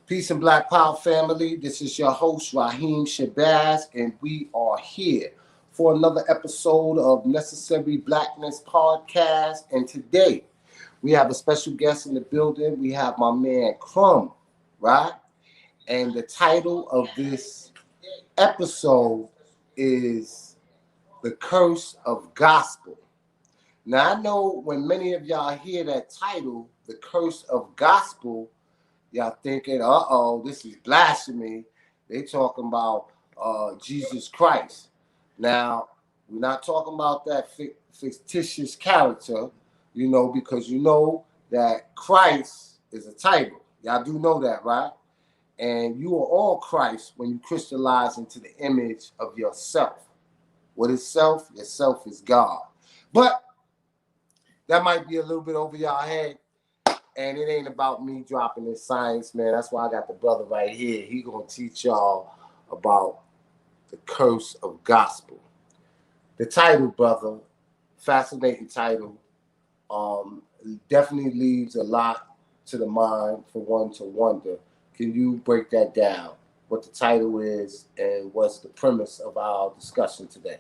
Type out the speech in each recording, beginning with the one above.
Peace and Black Power family. This is your host, Raheem Shabazz, and we are here for another episode of Necessary Blackness podcast. And today we have a special guest in the building. We have my man Crumb, right? And the title of this episode is The Curse of Gospel. Now, I know when many of y'all hear that title, The Curse of Gospel, y'all thinking, this is blasphemy. They talking about Jesus Christ. Now, we're not talking about that fictitious character, because you know that Christ is a title. Y'all do know that, right? And you are all Christ when you crystallize into the image of yourself. What is self? Yourself is God. But that might be a little bit over y'all head. And it ain't about me dropping in science, man. That's why I got the brother right here. He gonna teach y'all about the curse of gospel. The title, brother, fascinating title. Definitely leaves a lot to the mind for one to wonder. Can you break that down? What the title is and what's the premise of our discussion today?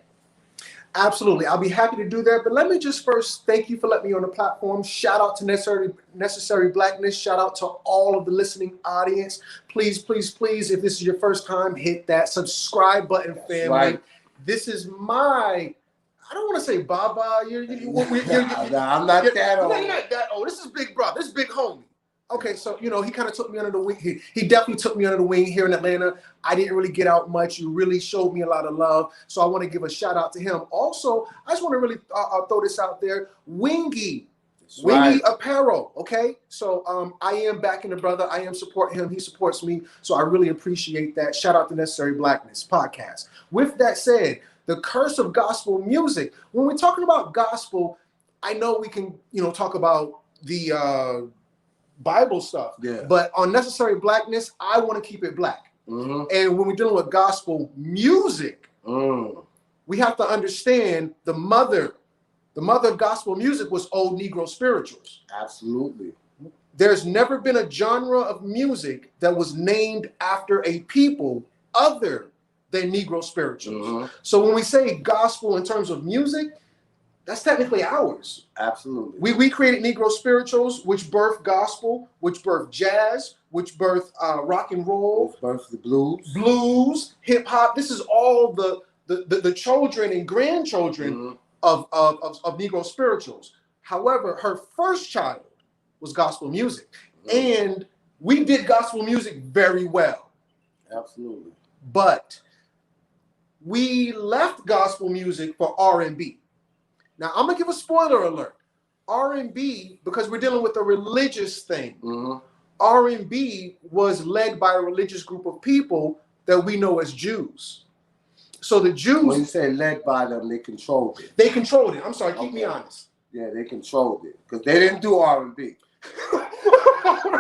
Absolutely. I'll be happy to do that. But let me just first thank you for letting me on the platform. Shout out to Necessary Blackness. Shout out to all of the listening audience. Please, please, please, if this is your first time, hit that subscribe button, family. Right. This is my, I don't want to say Baba. I'm not that old. You're not that old. This is big brother. This is big homie. Okay, so, he kind of took me under the wing. He definitely took me under the wing here in Atlanta. I didn't really get out much. You really showed me a lot of love. So I want to give a shout out to him. Also, I just want to really throw this out there. Wingy Apparel, okay? So I am backing the brother. I am supporting him. He supports me. So I really appreciate that. Shout out to Necessary Blackness podcast. With that said, the curse of gospel music. When we're talking about gospel, I know we can, talk about the Bible stuff, but on Necessary Blackness, I want to keep it black. Mm-hmm. And when we're dealing with gospel music, we have to understand the mother of gospel music was old Negro spirituals. Absolutely. There's never been a genre of music that was named after a people other than Negro spirituals. Mm-hmm. So when we say gospel in terms of music, that's technically ours. Absolutely. We created Negro spirituals, which birthed gospel, which birthed jazz, which birthed rock and roll. Which birthed the blues. Blues, hip hop. This is all the children and grandchildren of Negro spirituals. However, her first child was gospel music. And we did gospel music very well. Absolutely. But we left gospel music for R&B. Now, I'm going to give a spoiler alert. R&B, because we're dealing with a religious thing, R&B was led by a religious group of people that we know as Jews. So the Jews... When you say led by them, they controlled it. They controlled it. I'm sorry, keep me honest. Yeah, they controlled it. Because they didn't do R&B.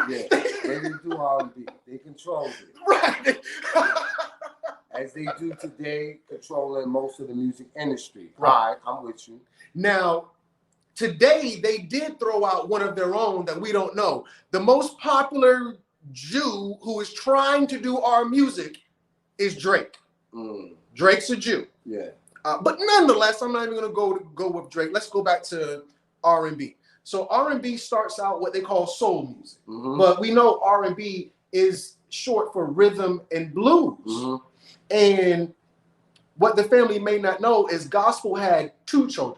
They didn't do R&B. They controlled it. Right. As they do today, controlling most of the music industry. Right, I'm with you. Now, today, they did throw out one of their own that we don't know. The most popular Jew who is trying to do our music is Drake. Drake's a Jew. Yeah. But nonetheless, I'm not even going to go with Drake. Let's go back to R&B. So R&B starts out what they call soul music. But we know R&B is short for rhythm and blues. And what the family may not know is gospel had two children.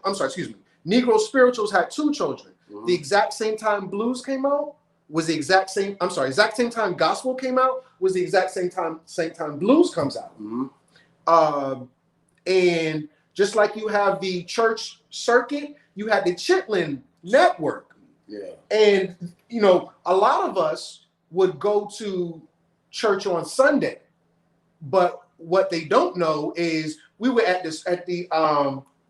Negro spirituals had two children. The exact same time blues came out was the exact same time gospel came out was the exact same time blues comes out. And just like you have the church circuit, you had the Chitlin network. Yeah. And a lot of us would go to church on Sunday, but what they don't know is we were at the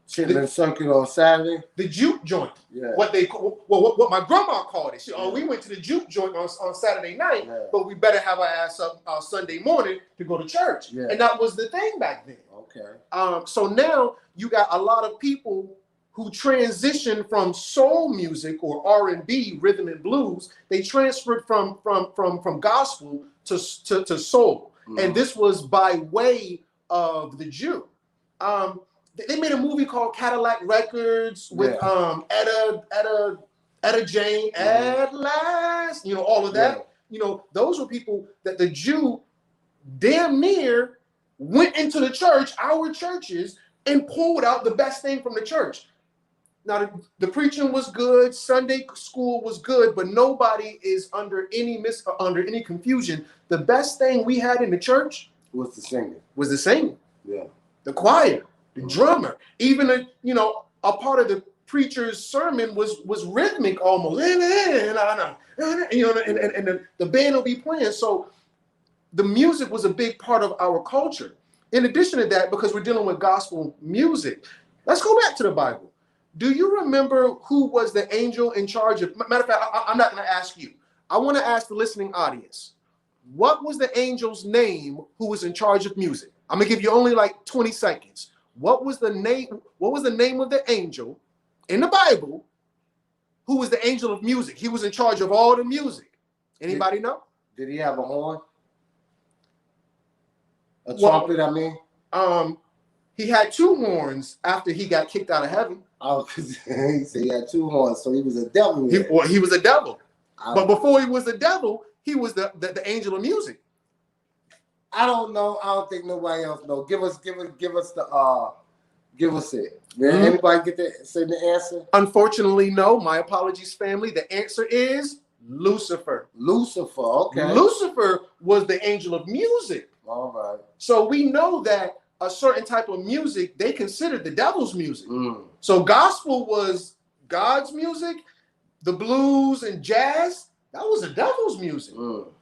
Chitlin circuit on Saturday. The juke joint. Yeah. What my grandma called it. We went to the juke joint on Saturday night, but we better have our ass up Sunday morning to go to church. Yeah. And that was the thing back then. Okay. So now you got a lot of people who transitioned from soul music or R&B, rhythm and blues. They transferred from gospel to soul. Mm-hmm. And this was by way of the Jew. They made a movie called Cadillac Records with Etta Jane, at last, you know, all of that. You know, those were people that the Jew damn near went into the church, our churches, and pulled out the best thing from the church. Now, the preaching was good, Sunday school was good, but nobody is under any confusion. The best thing we had in the church was the singing. Yeah. The choir, the drummer, even a part of the preacher's sermon was rhythmic almost. And the band will be playing. So the music was a big part of our culture. In addition to that, because we're dealing with gospel music, let's go back to the Bible. Do you remember who was the angel in charge of? Matter of fact, I'm not going to ask you. I want to ask the listening audience. What was the angel's name who was in charge of music? I'm going to give you only like 20 seconds. What was the name of the angel in the Bible who was the angel of music? He was in charge of all the music. Anybody know? Did he have a horn? A trumpet, I mean? He had 2 horns after he got kicked out of heaven. Oh, he said he had 2 horns, so he was a devil. He was a devil. But before he was a devil, he was the angel of music. I don't know. I don't think nobody else knows. Give us it. Did anybody say the answer? Unfortunately, no. My apologies, family. The answer is Lucifer. Lucifer, okay. Lucifer was the angel of music. All right. So we know that a certain type of music, they considered the devil's music. So gospel was God's music. The blues and jazz, that was the devil's music.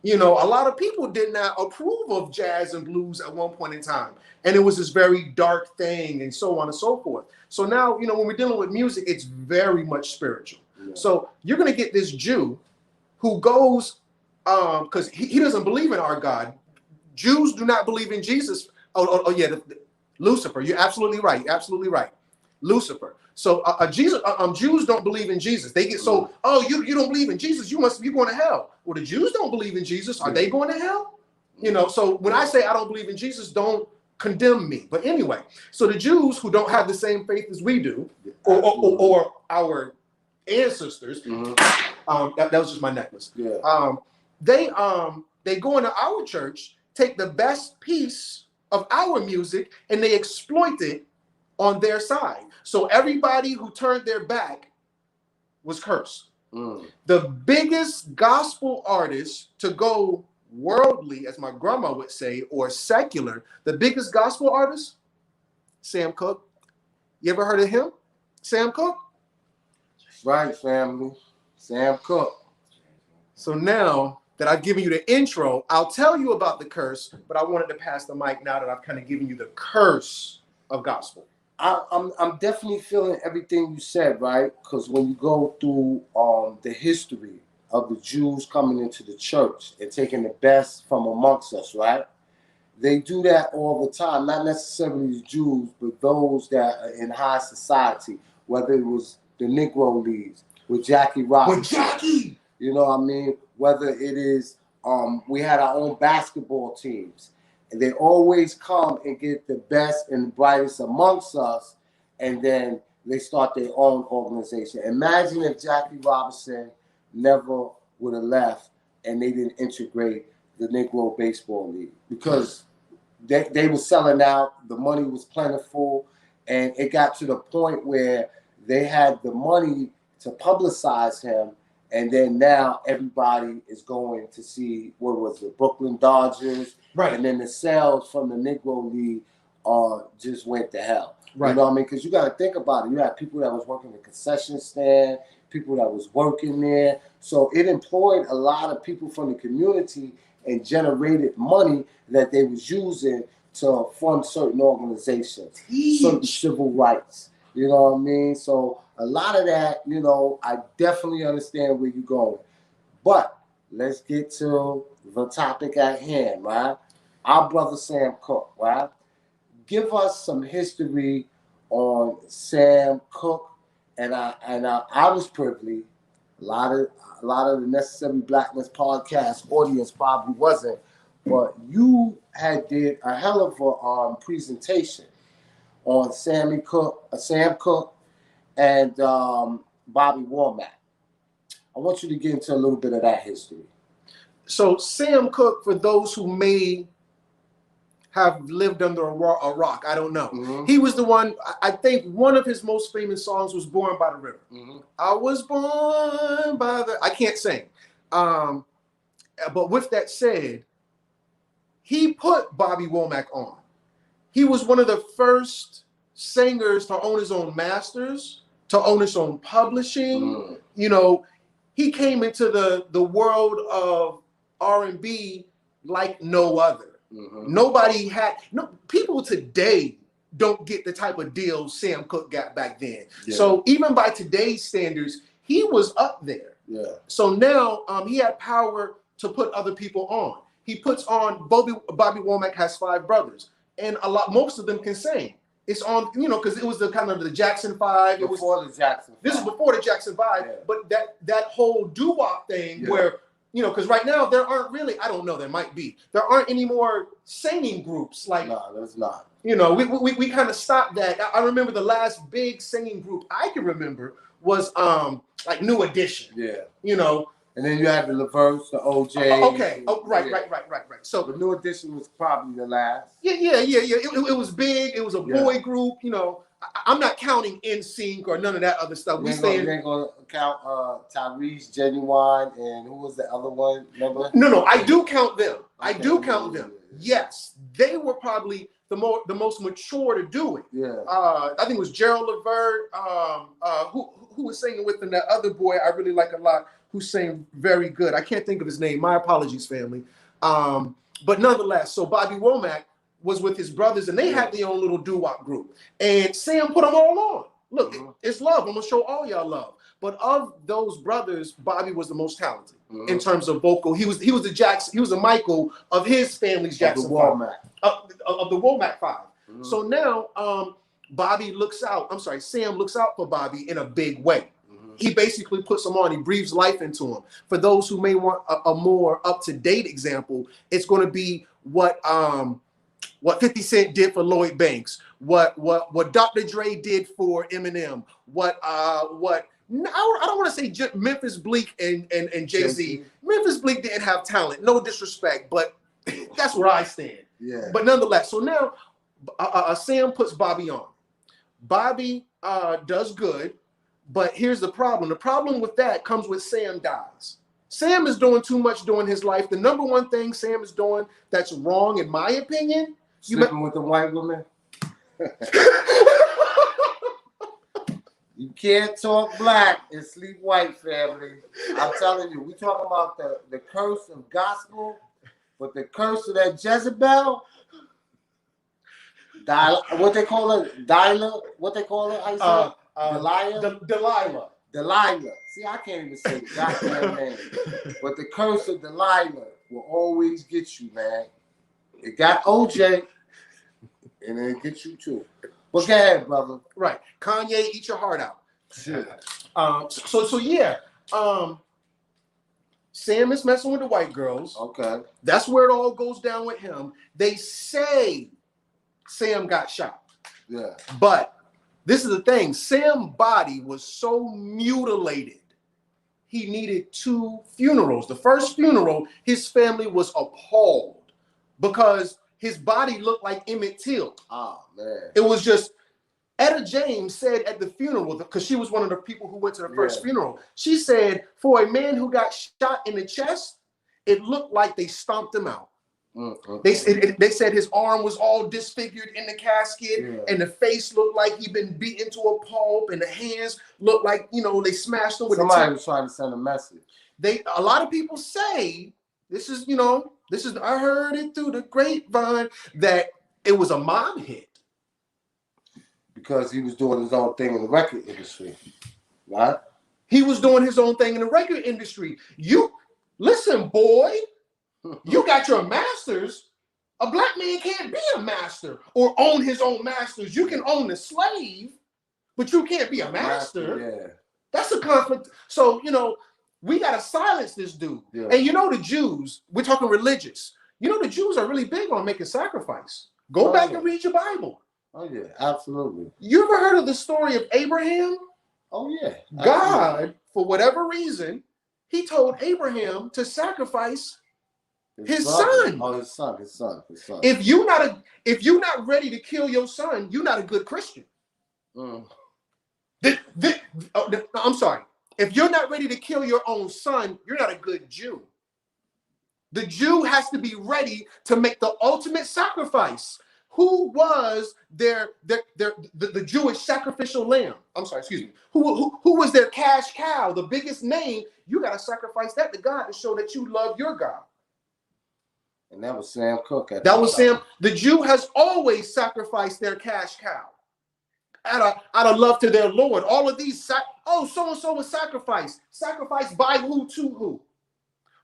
You know, a lot of people did not approve of jazz and blues at one point in time. And it was this very dark thing and so on and so forth. So now, you know, when we're dealing with music, it's very much spiritual. Yeah. So you're going to get this Jew who goes, because he doesn't believe in our God. Jews do not believe in Jesus. Lucifer. You're absolutely right. You're absolutely right. Lucifer. So Jews don't believe in Jesus. They get so, you don't believe in Jesus, you must be going to hell. Well, the Jews don't believe in Jesus. Are they going to hell? You know, so when I say I don't believe in Jesus, don't condemn me. But anyway, so the Jews who don't have the same faith as we do, or our ancestors, that was just my necklace. Yeah. They go into our church, take the best piece of our music, and they exploit it on their side. So everybody who turned their back was cursed. The biggest gospel artist to go worldly, as my grandma would say, or secular, the biggest gospel artist, Sam Cooke. You ever heard of him? Sam Cooke? Right, family. Sam Cooke. So now that I've given you the intro, I'll tell you about the curse, but I wanted to pass the mic now that I've kind of given you the curse of gospel. I'm definitely feeling everything you said, right? Because when you go through the history of the Jews coming into the church and taking the best from amongst us, right? They do that all the time, not necessarily the Jews, but those that are in high society, whether it was the Negro Leagues with Jackie Robinson. You know what I mean? Whether it is, we had our own basketball teams. And they always come and get the best and brightest amongst us, and then they start their own organization. Imagine if Jackie Robinson never would have left and they didn't integrate the Negro Baseball League, because they were selling out, the money was plentiful, and it got to the point where they had the money to publicize him. And then now everybody is going to see, what was it, Brooklyn Dodgers. Right. And then the sales from the Negro League just went to hell. Right. You know what I mean? Because you got to think about it. You had people that was working the concession stand, people that was working there. So it employed a lot of people from the community and generated money that they was using to fund certain organizations, certain civil rights. You know what I mean? So a lot of that, you know, I definitely understand where you're going. But let's get to the topic at hand, right? Our brother Sam Cooke, right? Give us some history on Sam Cooke. And I was privileged. A lot of the Necessary Blackness podcast audience probably wasn't. but you did a hell of a presentation on Sam Cooke, and Bobby Womack. I want you to get into a little bit of that history. So Sam Cooke, for those who may have lived under a rock, I don't know. Mm-hmm. He was the one, I think one of his most famous songs was Born by the River. Mm-hmm. I was born by the, I can't sing. But with that said, he put Bobby Womack on. He was one of the first singers to own his own masters, to own his own publishing. Mm. You know, he came into the world of R&B like no other. Mm-hmm. Nobody had, no people today don't get the type of deals Sam Cooke got back then. Yeah. So even by today's standards, he was up there. Yeah. So now he had power to put other people on. He puts on Bobby Womack has 5 brothers, and most of them can sing. It's on, you know, because it was the kind of the Jackson 5. It was before the Jackson 5. This is before the Jackson 5, Yeah. but that whole doo-wop thing where, you know, because right now there aren't really, I don't know, there might be. There aren't any more singing groups like. No, there's not. You know, we kind of stopped that. I remember the last big singing group I can remember was like New Edition. Yeah. You know. And then you had the LaVerse, the OJ. Okay. Oh, right. So the New Edition was probably the last. Yeah. It was big. It was a boy group. You know, I'm not counting NSYNC or none of that other stuff. You ain't gonna count Tyrese, Genuine, and who was the other one? Remember? No. I do count them. Okay. I do count them. Yeah. Yes, they were probably the most mature to do it. Yeah. I think it was Gerald Levert. Who was singing with them? That other boy I really like a lot, who sang very good. I can't think of his name. My apologies, family. But nonetheless, so Bobby Womack was with his brothers, and they had their own little doo-wop group. And Sam put them all on. Look, it's love. I'm gonna show all y'all love. But of those brothers, Bobby was the most talented in terms of vocal. He was the Jackson. He was the Michael of his family's Jackson of the Womack. Of the Womack 5. So now Sam looks out for Bobby in a big way. He basically puts him on. He breathes life into him. For those who may want a more up-to-date example, it's going to be what 50 Cent did for Lloyd Banks, what Dr. Dre did for Eminem, what I don't want to say Memphis Bleak and Jay-Z. Memphis Bleak didn't have talent, no disrespect, but that's where I stand. Yeah. But nonetheless, so now Sam puts Bobby on. Bobby does good. But here's the problem. The problem with that comes with Sam dies. Sam is doing too much during his life. The number one thing Sam is doing that's wrong, in my opinion. Sleeping with the white woman. You can't talk black and sleep white, family. I'm telling you, we talking about the curse of gospel, but the curse of that Jezebel. What they call it? What they call it? How you say it? Delilah. See, I can't even say the goddamn name. But the curse of Delilah will always get you, man. It got OJ, and it gets you too. But go ahead, brother. Right. Kanye, eat your heart out. Shit. Sam is messing with the white girls. Okay. That's where it all goes down with him. They say Sam got shot. Yeah. But this is the thing. Sam's body was so mutilated. He needed 2 funerals. The first funeral, his family was appalled because his body looked like Emmett Till. Oh, man. It was just, Etta James said at the funeral, because she was one of the people who went to the first funeral, she said, for a man who got shot in the chest, it looked like they stomped him out. They said his arm was all disfigured in the casket, and the face looked like he'd been beaten to a pulp, and the hands looked like, they smashed him with somebody was trying to send a message. A lot of people say this is I heard it through the grapevine that it was a mob hit because he was doing his own thing in the record industry, right? He was doing his own thing in the record industry. You listen, boy. You got your masters. A black man can't be a master or own his own masters. You can own a slave, but you can't be a master. Yeah. That's a conflict. So, we got to silence this dude. Yeah. And the Jews, we're talking religious. You know, the Jews are really big on making sacrifice. Go back and read your Bible. Oh yeah, absolutely. You ever heard of the story of Abraham? Oh yeah. Absolutely. God, for whatever reason, he told Abraham to sacrifice his son. Oh, his son. If you're not ready to kill your son, you're not a good Christian. I'm sorry. If you're not ready to kill your own son, you're not a good Jew. The Jew has to be ready to make the ultimate sacrifice. Who was the Jewish sacrificial lamb? I'm sorry, excuse me. Who was their cash cow, the biggest name? You got to sacrifice that to God to show that you love your God. And that was Sam Cooke. That was Sam. The Jew has always sacrificed their cash cow out of love to their Lord. All of these, so-and-so was sacrificed. Sacrificed by who to who?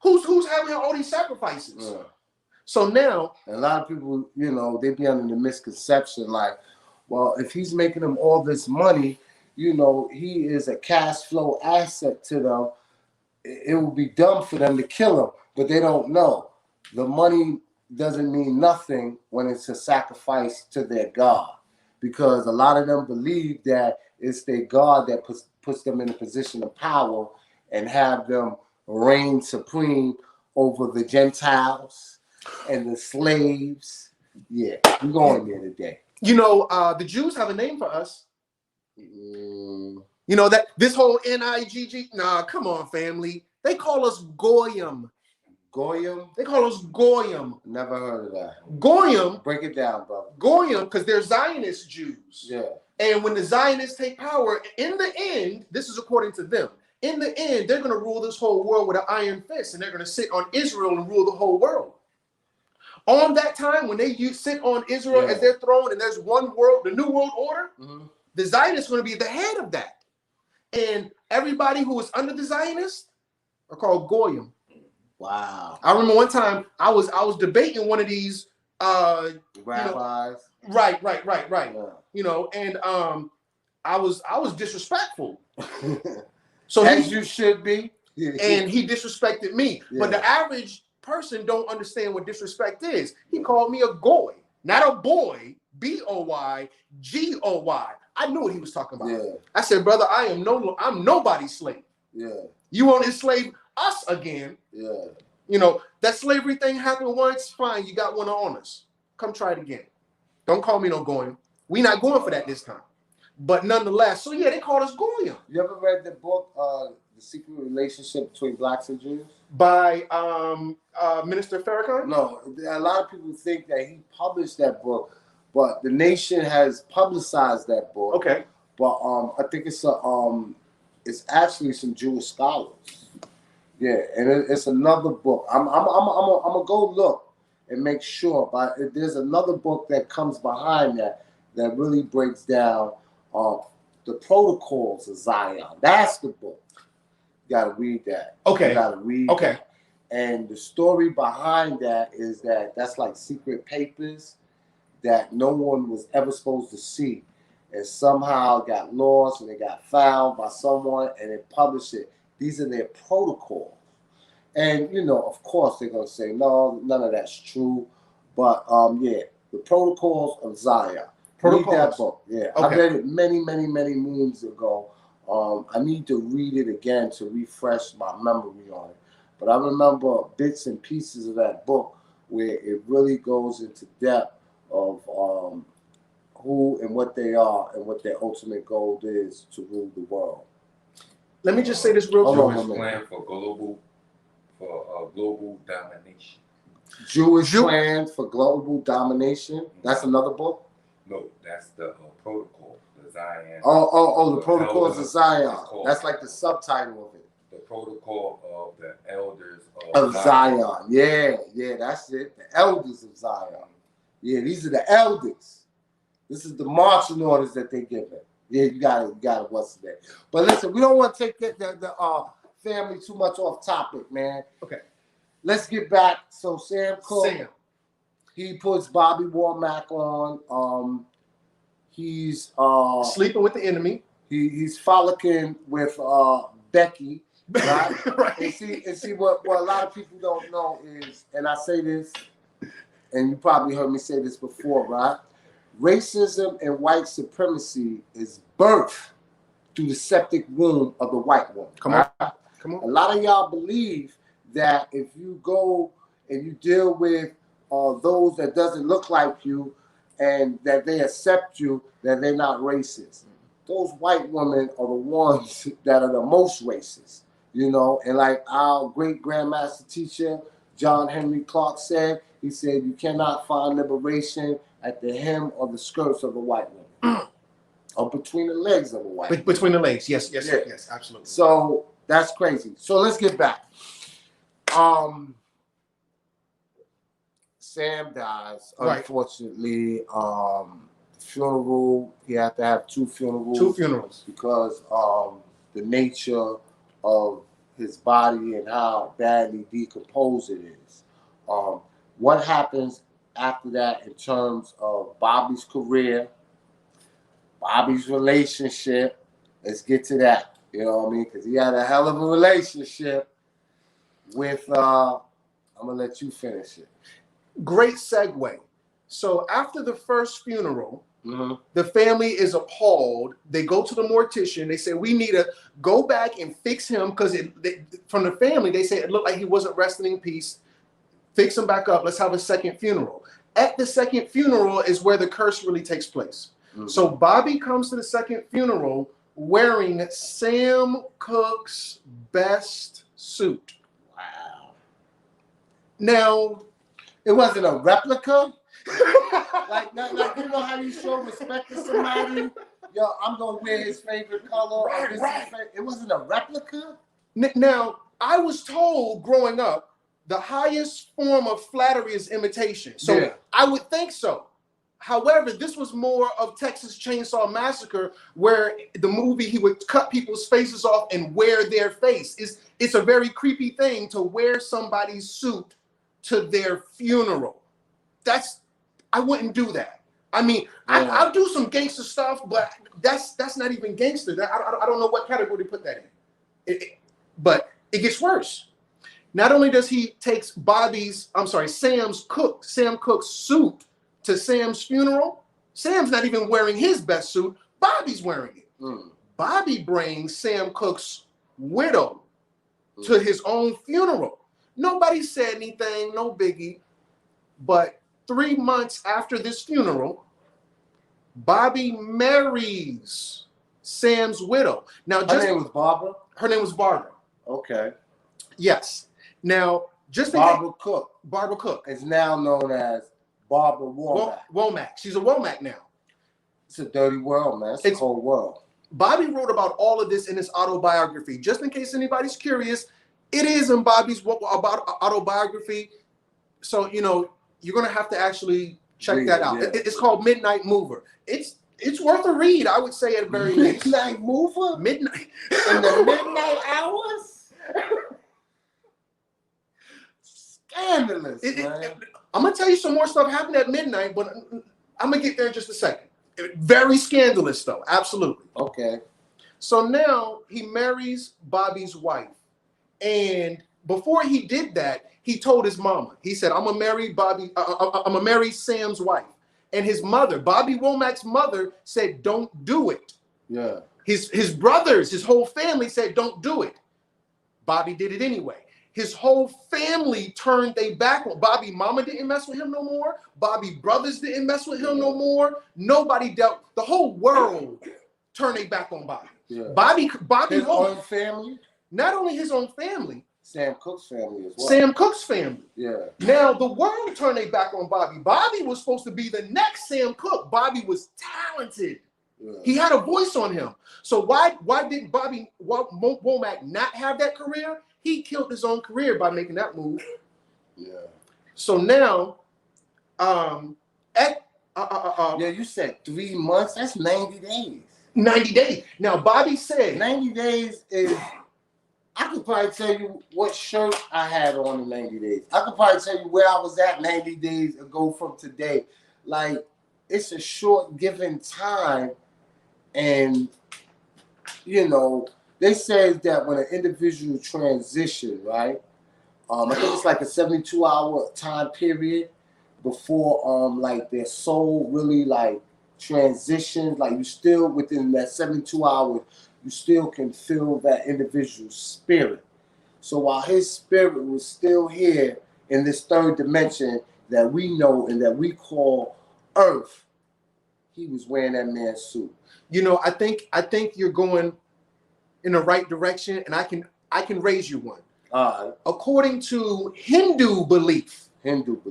Who's having all these sacrifices? Yeah. So now, a lot of people, you know, they be under the misconception like, well, if he's making them all this money, you know, he is a cash flow asset to them. It would be dumb for them to kill him, but they don't know. The money doesn't mean nothing when it's a sacrifice to their God, because a lot of them believe that it's their God that puts them in a position of power and have them reign supreme over the Gentiles and the slaves. Yeah, we're going there today. You know, the Jews have a name for us. You know, that this whole N-I-G-G, nah, come on, family. They call us Goyim. Goyim? They call us Goyim. Never heard of that. Goyim. Break it down, brother. Goyim, because they're Zionist Jews. Yeah. And when the Zionists take power, in the end, this is according to them, in the end, they're going to rule this whole world with an iron fist, and they're going to sit on Israel and rule the whole world. On that time, when they sit on Israel as their throne, and there's one world, the New World Order, the Zionists are going to be the head of that. And everybody who is under the Zionists are called Goyim. Wow. I remember one time I was debating one of these rabbis. You know, right. Yeah. You know, and I was disrespectful. So as you should be. And he disrespected me. Yeah. But the average person don't understand what disrespect is. He called me a goy, not a boy. B-O-Y, G-O-Y. I knew what he was talking about. Yeah. I said, brother, I'm nobody's slave. Yeah. You want to enslave us again? Yeah. You know, that slavery thing happened once, fine, you got one on us. Come try it again. Don't call me no Goyim. We not going for that this time. But nonetheless, so yeah, they called us Goyim. You ever read the book, The Secret Relationship Between Blacks and Jews? By Minister Farrakhan? No, a lot of people think that he published that book, but the Nation has publicized that book. Okay. But I think it's actually some Jewish scholars. Yeah, and it's another book. I'm gonna go look and make sure. But there's another book that comes behind that really breaks down the protocols of Zion. That's the book. You gotta read that. Okay. You gotta read. Okay. That. And the story behind that is that's like secret papers that no one was ever supposed to see, and somehow got lost and they got found by someone and they published it. These are their protocols. And, you know, of course, they're going to say, no, none of that's true. But, yeah, the protocols of Zion. Read that book. Yeah, okay. I read it many, many, many moons ago. I need to read it again to refresh my memory on it. But I remember bits and pieces of that book where it really goes into depth of who and what they are and what their ultimate goal is to rule the world. Let me just say this real quick. Jewish plan for global domination. Jewish plan for global domination. That's another book. No, that's the protocol, the Zion. The protocols of Zion. That's like the subtitle of it. The protocol of the elders of Zion. Yeah, that's it. The elders of Zion. Yeah, these are the elders. This is the marching orders that they give it. Yeah, you got it. What's today? But listen, we don't want to take the family too much off topic, man. Okay. Let's get back. So Sam Cooke, he puts Bobby Womack on. He's sleeping with the enemy. He's frolicking with Becky, right? Right. And see what a lot of people don't know is, and I say this and you probably heard me say this before, right? Racism and white supremacy is birthed through the septic womb of the white woman. Come right? on. Come on. A lot of y'all believe that if you go and you deal with those that doesn't look like you and that they accept you, that they're not racist. Those white women are the ones that are the most racist, you know. And like our great grandmaster teacher, John Henry Clark said, he said, you cannot find liberation at the hem or the skirts of a white woman. Or between the legs of a white woman. Between the legs, yes, absolutely. So that's crazy. So let's get back. Sam dies, Right. unfortunately. Funeral, he had to have 2 funerals. 2 funerals. Because the nature of his body and how badly decomposed it is. What happens after that in terms of Bobby's career, Bobby's relationship? Let's get to that. You know what I mean? Because he had a hell of a relationship with, I'm going to let you finish it. Great segue. So after the first funeral, Mm-hmm. the family is appalled. They go to the mortician. They say, we need to go back and fix him because from the family, they say it looked like he wasn't resting in peace. Fix him back up. Let's have a second funeral. At the second funeral is where the curse really takes place. Mm-hmm. So Bobby comes to the second funeral wearing Sam Cooke's best suit. Wow. Now, it wasn't a replica? like you know how you show respect to somebody? Yo, I'm gonna wear his favorite color. Right. It wasn't a replica? Now, I was told growing up, the highest form of flattery is imitation. So yeah. I would think so. However, this was more of Texas Chainsaw Massacre, where the movie he would cut people's faces off and wear their face. It's a very creepy thing to wear somebody's suit to their funeral. I wouldn't do that. I mean, yeah. I'll do some gangster stuff, but that's not even gangster. I don't know what category to put that in. But it gets worse. Not only does he takes Sam Cooke's suit to Sam's funeral, Sam's not even wearing his best suit. Bobby's wearing it. Mm. Bobby brings Sam Cooke's widow to his own funeral. Nobody said anything, no biggie, but 3 months after this funeral, Bobby marries Sam's widow. Now, her name was Barbara? Her name was Barbara. Okay. Yes. Now, Barbara Cook. Barbara Cook is now known as Barbara Womack. Womack. She's a Womack now. It's a dirty world, man. It's a cold world. Bobby wrote about all of this in his autobiography. Just in case anybody's curious, it is in Bobby's autobiography. So, you know, you're going to have to actually check that out. Yeah. It's called Midnight Mover. It's worth a read, I would say, at very least. Midnight Mover? Midnight. In the midnight hours? Scandalous, man. I'm going to tell you some more stuff happened at midnight, but I'm going to get there in just a second. Very scandalous, though. Absolutely. Okay. So now he marries Bobby's wife. And before he did that, he told his mama, he said, I'm gonna marry Bobby, I'm gonna marry Sam's wife. And his mother, Bobby Womack's mother, said, don't do it. Yeah. His brothers, his whole family said, don't do it. Bobby did it anyway. His whole family turned their back on Bobby. Mama didn't mess with him no more. Bobby brothers didn't mess with him no more. Nobody the whole world turned their back on Bobby. Yeah. Bobby his own family? Not only his own family, Sam Cooke's family as well. Sam Cooke's family. Yeah. Now the world turned their back on Bobby. Bobby was supposed to be the next Sam Cooke. Bobby was talented. Yeah. He had a voice on him. So why did Womack not have that career? He killed his own career by making that move. Yeah. So now, yeah, you said 3 months. That's 90 days. 90 days. Now Bobby said 90 days is. I could probably tell you what shirt I had on in 90 days. I could probably tell you where I was at 90 days ago from today. Like, it's a short given time. And, you know, they say that when an individual transition, right? I think it's like a 72-hour time period before like their soul really like transitions. Like you still within that 72 hours, you still can feel that individual's spirit. So while his spirit was still here in this third dimension that we know and that we call Earth, he was wearing that man's suit. You know, I think you're going in the right direction, and I can raise you one. According to Hindu belief,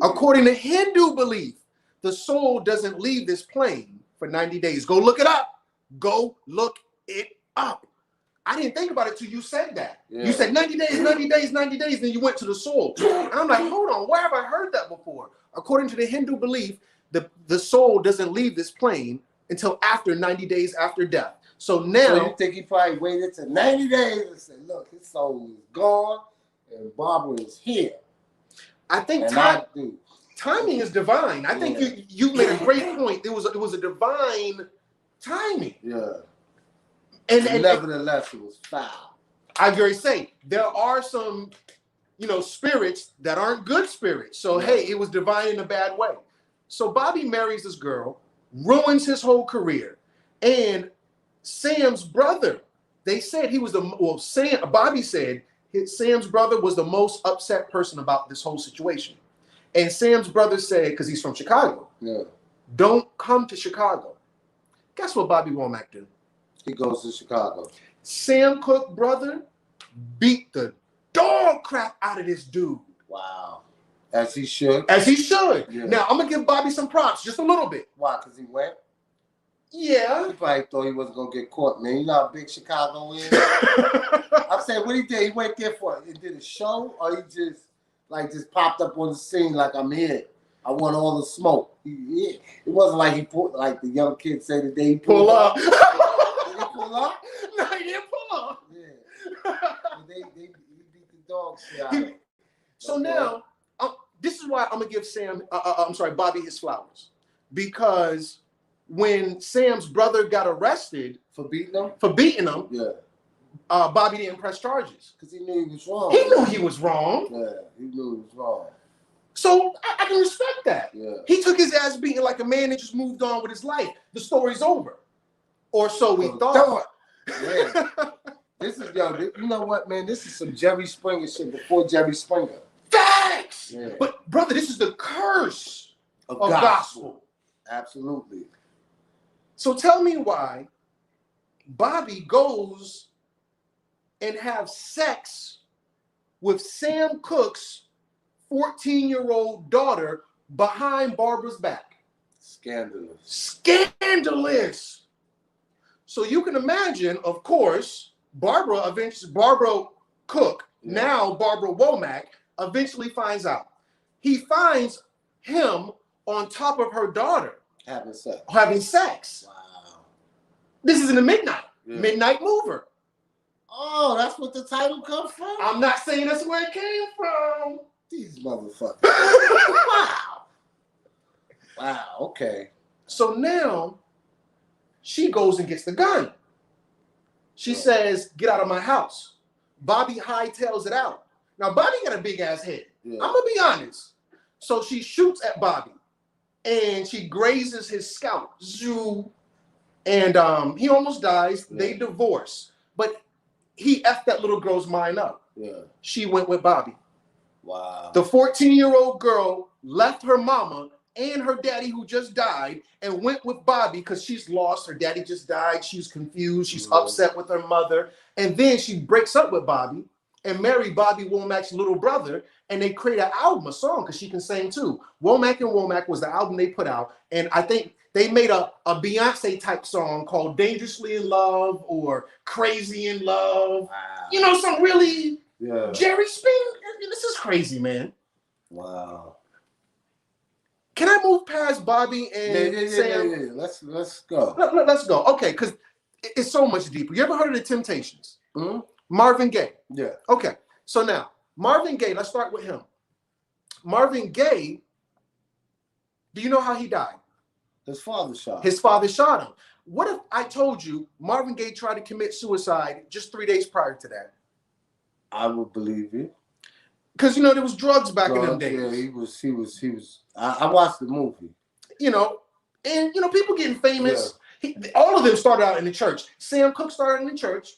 according to Hindu belief, the soul doesn't leave this plane for 90 days. Go look it up. Go look it up. I didn't think about it till you said that. Yeah. You said 90 days, 90 days, 90 days, then you went to the soul. And I'm like, hold on, where have I heard that before? According to the Hindu belief, the soul doesn't leave this plane until after 90 days after death. So now... So you think he probably waited to 90 days and said, look, his soul is gone and Barbara is here. I think timing is divine. I think you made a great point. It was a divine timing. Yeah. And nevertheless, it was foul. I very say there are some, spirits that aren't good spirits. So hey, it was divine in a bad way. So Bobby marries this girl, ruins his whole career, and Sam's brother. They said he was Bobby said Sam's brother was the most upset person about this whole situation, and Sam's brother said, because he's from Chicago, don't come to Chicago. Guess what Bobby Womack did? He goes to Chicago. Sam Cooke brother beat the dog crap out of this dude. Wow. As he should. As he should. Yeah. Now, I'm going to give Bobby some props, just a little bit. Why? Because he went? Yeah. He probably thought he wasn't going to get caught, man. You know how big Chicago is? I'm saying, what he did? He went there for it. He did a show, or he just popped up on the scene like, I'm here. I want all the smoke. It wasn't like he pulled, like the young kids say today, he pulled up. Did he pull up? No, he didn't pull up. Yeah. They beat the dog shit out of him. So now, this is why I'm going to give Bobby his flowers. Because when Sam's brother got arrested for beating him, Bobby didn't press charges. Because he knew he was wrong. He knew he was wrong. Yeah, he knew he was wrong. So I can respect that. Yeah. He took his ass beating like a man and just moved on with his life. The story's over. Or so we thought. Yeah. This is, you know what, man? This is some Jerry Springer shit before Jerry Springer. Facts! Yeah. But, brother, this is the curse of gospel. Absolutely. So tell me why Bobby goes and have sex with Sam Cooke's 14-year-old daughter behind Barbara's back. Scandalous. Scandalous. So you can imagine, of course, Barbara Cooke, now Barbara Womack, eventually finds out. He finds him on top of her daughter. Having sex. Wow. This is in the Midnight Mover. Oh, that's what the title comes from? I'm not saying that's where it came from. These motherfuckers. Wow. Wow, okay. So now she goes and gets the gun. She says, get out of my house. Bobby hightails it out. Now, Bobby got a big ass head. Yeah. I'm going to be honest. So she shoots at Bobby and she grazes his scalp. And he almost dies. Yeah. They divorce. But he effed that little girl's mind up. Yeah. She went with Bobby. Wow. The 14-year-old girl left her mama and her daddy, who just died, and went with Bobby because she's lost. Her daddy just died. She's confused. She's upset with her mother. And then she breaks up with Bobby and married Bobby Womack's little brother. And they create an album, a song, because she can sing too. Womack and Womack was the album they put out. And I think they made a Beyonce type song called Dangerously in Love or Crazy in Love. Wow. Some really Jerry Springer. This is crazy, man. Wow. Can I move past Bobby and Sam? Yeah. Let's go. Let's go. Okay, because it's so much deeper. You ever heard of the Temptations? Mm-hmm. Marvin Gaye. Yeah. Okay. So now, Marvin Gaye, let's start with him. Marvin Gaye, do you know how he died? His father shot him. His father shot him. What if I told you Marvin Gaye tried to commit suicide just 3 days prior to that? I would believe you. because there was drugs back in them Drugs, days. yeah, he was. I watched the movie. And people getting famous. All of them started out in the church. Sam Cooke started in the church.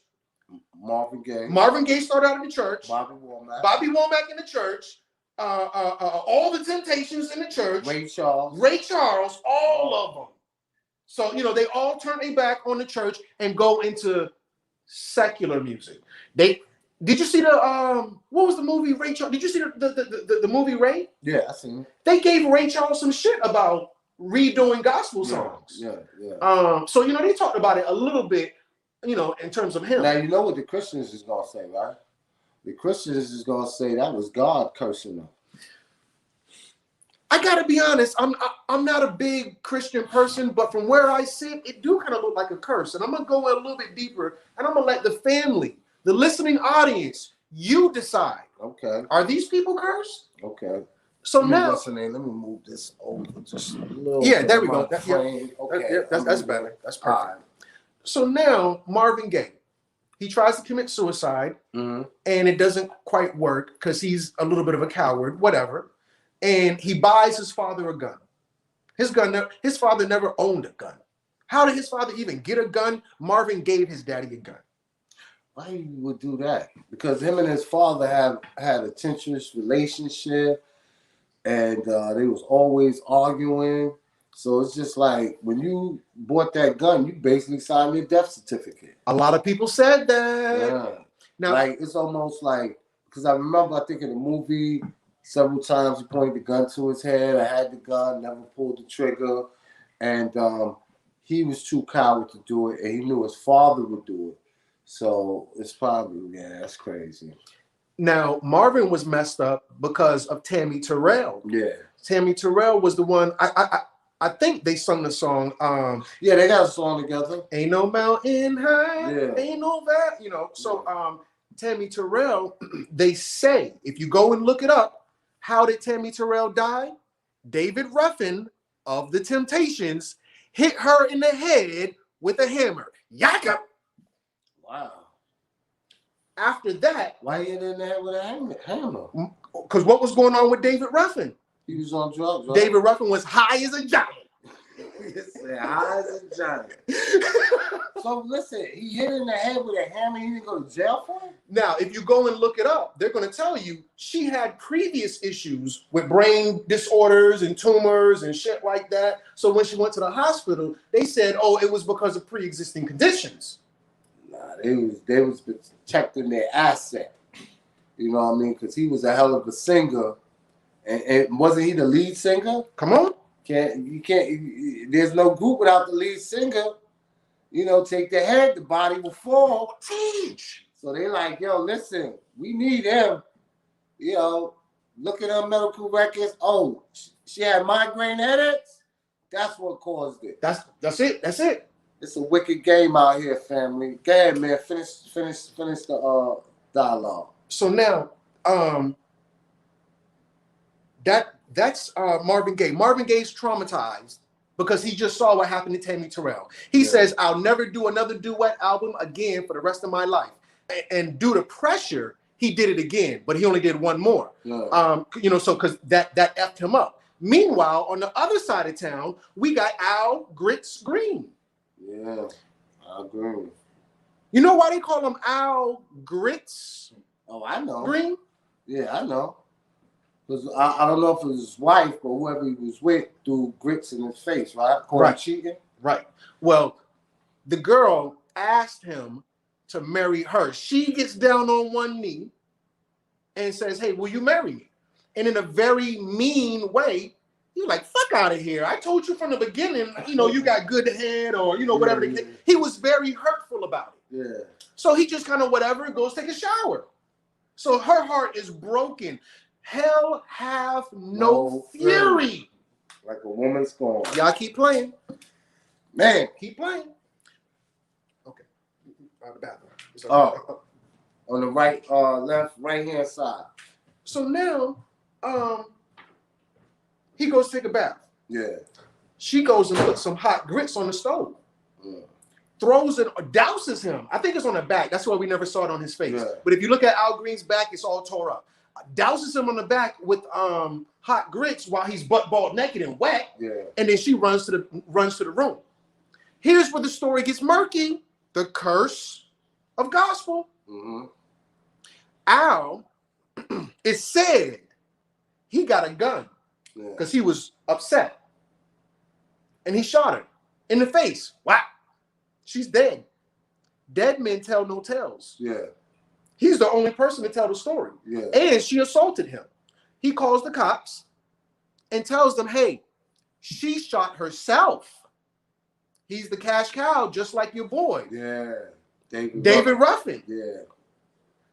Marvin Gaye. Marvin Gaye started out in the church. Bobby Womack. Bobby Womack in the church. All the Temptations in the church. Ray Charles. All of them. So they all turn their back on the church and go into secular music. Did you see the what was the movie Ray Charles? Did you see the movie Ray? Yeah, I seen it. They gave Ray Charles some shit about redoing gospel songs. Yeah. So they talked about it a little bit, in terms of him. Now you know what the Christians is gonna say, right? The Christians is gonna say that was God cursing them. I gotta be honest, I'm not a big Christian person, but from where I sit, it do kind of look like a curse. And I'm gonna go a little bit deeper, and I'm gonna let the family, the listening audience, you decide. Okay. Are these people cursed? Okay. So now, let me move this over just a little. Yeah, bit there we of go. my frame. Okay. That's better. That's perfect. All right. So now Marvin Gaye, he tries to commit suicide, and it doesn't quite work because he's a little bit of a coward, whatever. And he buys his father a gun. His father never owned a gun. How did his father even get a gun? Marvin gave his daddy a gun. Why you would do that? Because him and his father have had a tenuous relationship, and they was always arguing. So it's just like when you bought that gun, you basically signed your death certificate. A lot of people said that. Yeah. Now, like it's almost like, because I remember, I think in the movie, several times he pointed the gun to his head. I had the gun, never pulled the trigger, and he was too coward to do it, and he knew his father would do it. So it's probably, that's crazy. Now, Marvin was messed up because of Tammy Terrell. Yeah. Tammy Terrell was the one, I think they sung the song. Yeah, they got a song together. Ain't no mountain high, ain't no that, So Tammy Terrell, they say, if you go and look it up, how did Tammy Terrell die? David Ruffin of the Temptations hit her in the head with a hammer. Yaka! Wow. After that, why he hit in there with a hammer? Because what was going on with David Ruffin? He was on drugs, right? David Ruffin was high as a giant. High as a giant. So listen, he hit in the head with a hammer. He didn't go to jail for it? Now, if you go and look it up, they're going to tell you she had previous issues with brain disorders and tumors and shit like that. So when she went to the hospital, they said, oh, it was because of pre-existing conditions. Nah, they was protecting their asset. You know what I mean? Because he was a hell of a singer. And wasn't he the lead singer? Come on. There's no group without the lead singer. Take the head, the body will fall. Teach. So they like, yo, listen, we need him. Look at her medical records. Oh, she had migraine headaches. That's what caused it. That's it. It's a wicked game out here, family. Go ahead, man. Finish the dialogue. So now, that's Marvin Gaye. Marvin Gaye's traumatized because he just saw what happened to Tammy Terrell. He says, I'll never do another duet album again for the rest of my life. And due to pressure, he did it again, but he only did one more. Yeah. So because that effed him up. Meanwhile, on the other side of town, we got Al Grits Green. Yeah, I agree. You know why they call him Al Grits? Oh, I know. Green? Yeah, I know. Because I don't know if it was his wife, but whoever he was with threw grits in his face, right? Right. Cheating. Right. Well, the girl asked him to marry her. She gets down on one knee and says, hey, will you marry me? And in a very mean way, he's like, fuck out of here. I told you from the beginning, you got good head or, whatever. Yeah. He was very hurtful about it. Yeah. So he just kind of whatever, goes take a shower. So her heart is broken. Hell have no fury. Like a woman scorned. Y'all keep playing. Man. Keep playing. Okay. The bathroom. On the right hand side. So now, he goes take a bath. Yeah. She goes and puts some hot grits on the stove. Throws it, douses him. I think it's on the back. That's why we never saw it on his face. Yeah. But if you look at Al Green's back, it's all tore up. douses him on the back with hot grits while he's butt bald naked and wet. Yeah. And then she runs to the room. Here's where the story gets murky. The curse of gospel. Mm-hmm. Al, it said he got a gun because he was upset. And he shot her in the face. Wow. She's dead. Dead men tell no tales. Yeah. He's the only person to tell the story. Yeah. And she assaulted him. He calls the cops and tells them, hey, she shot herself. He's the cash cow, just like your boy. Yeah. David Ruffin. Yeah.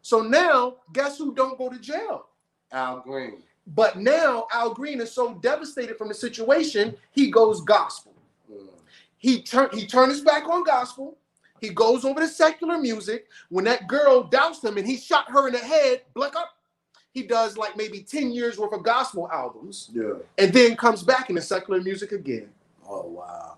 So now, guess who don't go to jail? Al Green. But now Al Green is so devastated from the situation, he goes gospel. He turned his back on gospel. He goes over to secular music. When that girl doused him and he shot her in the head, black up. He does like maybe 10 years worth of gospel albums. Yeah. And then comes back into secular music again. Oh, wow.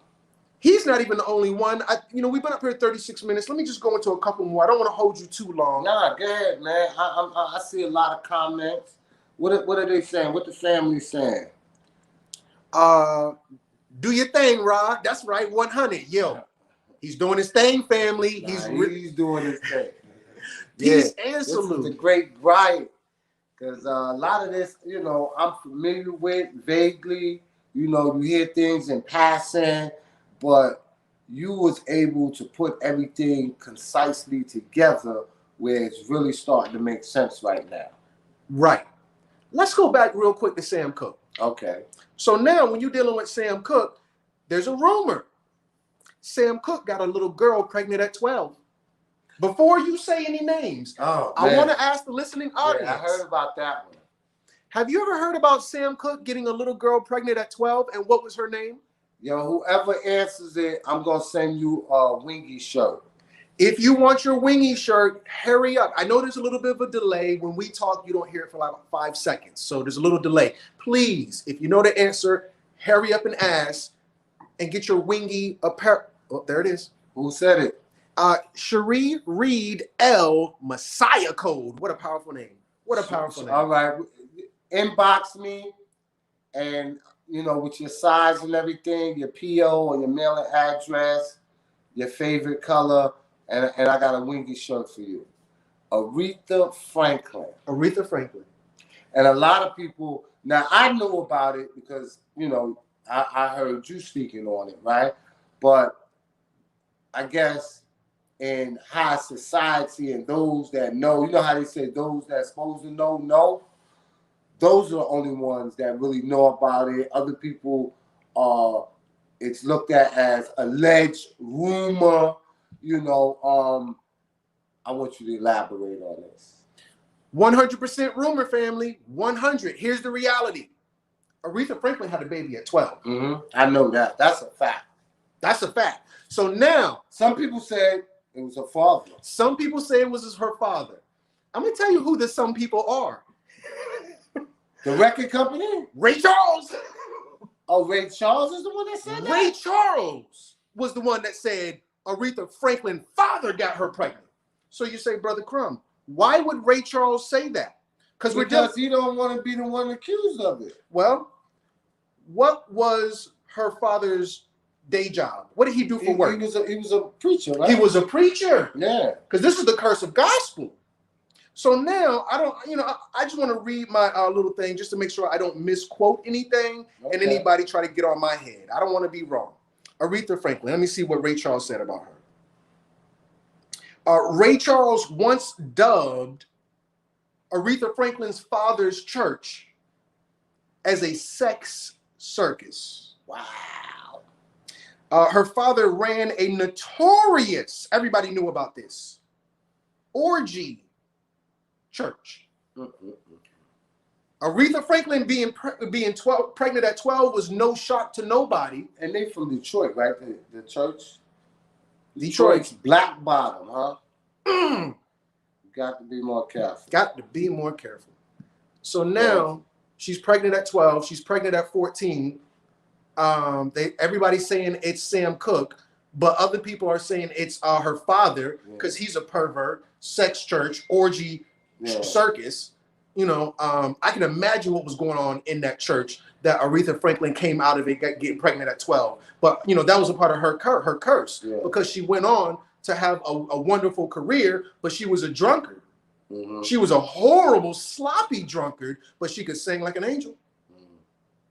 He's not even the only one. We've been up here 36 minutes. Let me just go into a couple more. I don't want to hold you too long. Nah, go ahead, man. I see a lot of comments. What are they saying? What the family saying? Do your thing, Rod. That's right, 100. Yo, he's doing his thing, family. Nah, he's doing his thing. Peace and this salute. is the great Brian. Because a lot of this, I'm familiar with vaguely. You hear things in passing, but you was able to put everything concisely together where it's really starting to make sense right now. Right. Let's go back real quick to Sam Cooke. Okay. So now when you're dealing with Sam Cooke, there's a rumor. Sam Cooke got a little girl pregnant at 12. Before you say any names, I want to ask the listening audience. Yeah, I heard about that one. Have you ever heard about Sam Cooke getting a little girl pregnant at 12, and what was her name? Yo, whoever answers it, I'm going to send you a Wingy shirt. If you want your Wingy shirt, hurry up. I know there's a little bit of a delay. When we talk, you don't hear it for like 5 seconds. So there's a little delay. Please, if you know the answer, hurry up and ask and get your Wingy apparel. Oh, there it is. Who said it? Cherie Reed L. Messiah Code. What a powerful name. What a powerful name. All right. Inbox me and, with your size and everything, your PO or your mailing address, your favorite color, and I got a Wingy shirt for you. Aretha Franklin. Aretha Franklin. And a lot of people, now I knew about it because, I heard you speaking on it, right? But I guess in high society and those that know, how they say those that supposed to know, those are the only ones that really know about it. Other people, it's looked at as alleged rumor. I want you to elaborate on this. 100% rumor, family. 100. Here's the reality. Aretha Franklin had a baby at 12. Mm-hmm. I know that. That's a fact. That's a fact. So now, some people said it was her father. Some people say it was her father. I'm going to tell you who the some people are. The record company? Ray Charles. Oh, Ray Charles is the one that said that? Ray Charles was the one that said Aretha Franklin's father got her pregnant. So you say, Brother Crumb, why would Ray Charles say that? Because he don't want to be the one accused of it. Well, what was her father's day job? What did he do for work? He was a preacher, right? He was a preacher. Yeah. Because this is the curse of gospel. So now I just want to read my little thing just to make sure I don't misquote anything and anybody try to get on my head. I don't want to be wrong. Aretha Franklin. Let me see what Ray Charles said about her. Ray Charles once dubbed Aretha Franklin's father's church as a sex circus. Wow. Her father ran a notorious, everybody knew about this, orgy church. Aretha Franklin being pregnant at 12 was no shock to nobody. And they from Detroit, right? The church? Detroit's Black Bottom, huh? Got to be more careful. Got to be more careful. So now she's pregnant at 12. She's pregnant at 14. Everybody's saying it's Sam Cooke, but other people are saying it's her father because he's a pervert, sex church, orgy circus. you know, I can imagine what was going on in that church that Aretha Franklin came out of it, getting pregnant at 12. But, you know, that was a part of her curse Yeah. because she went on to have a wonderful career, but she was a drunkard. Mm-hmm. She was a horrible, sloppy drunkard, but she could sing like an angel.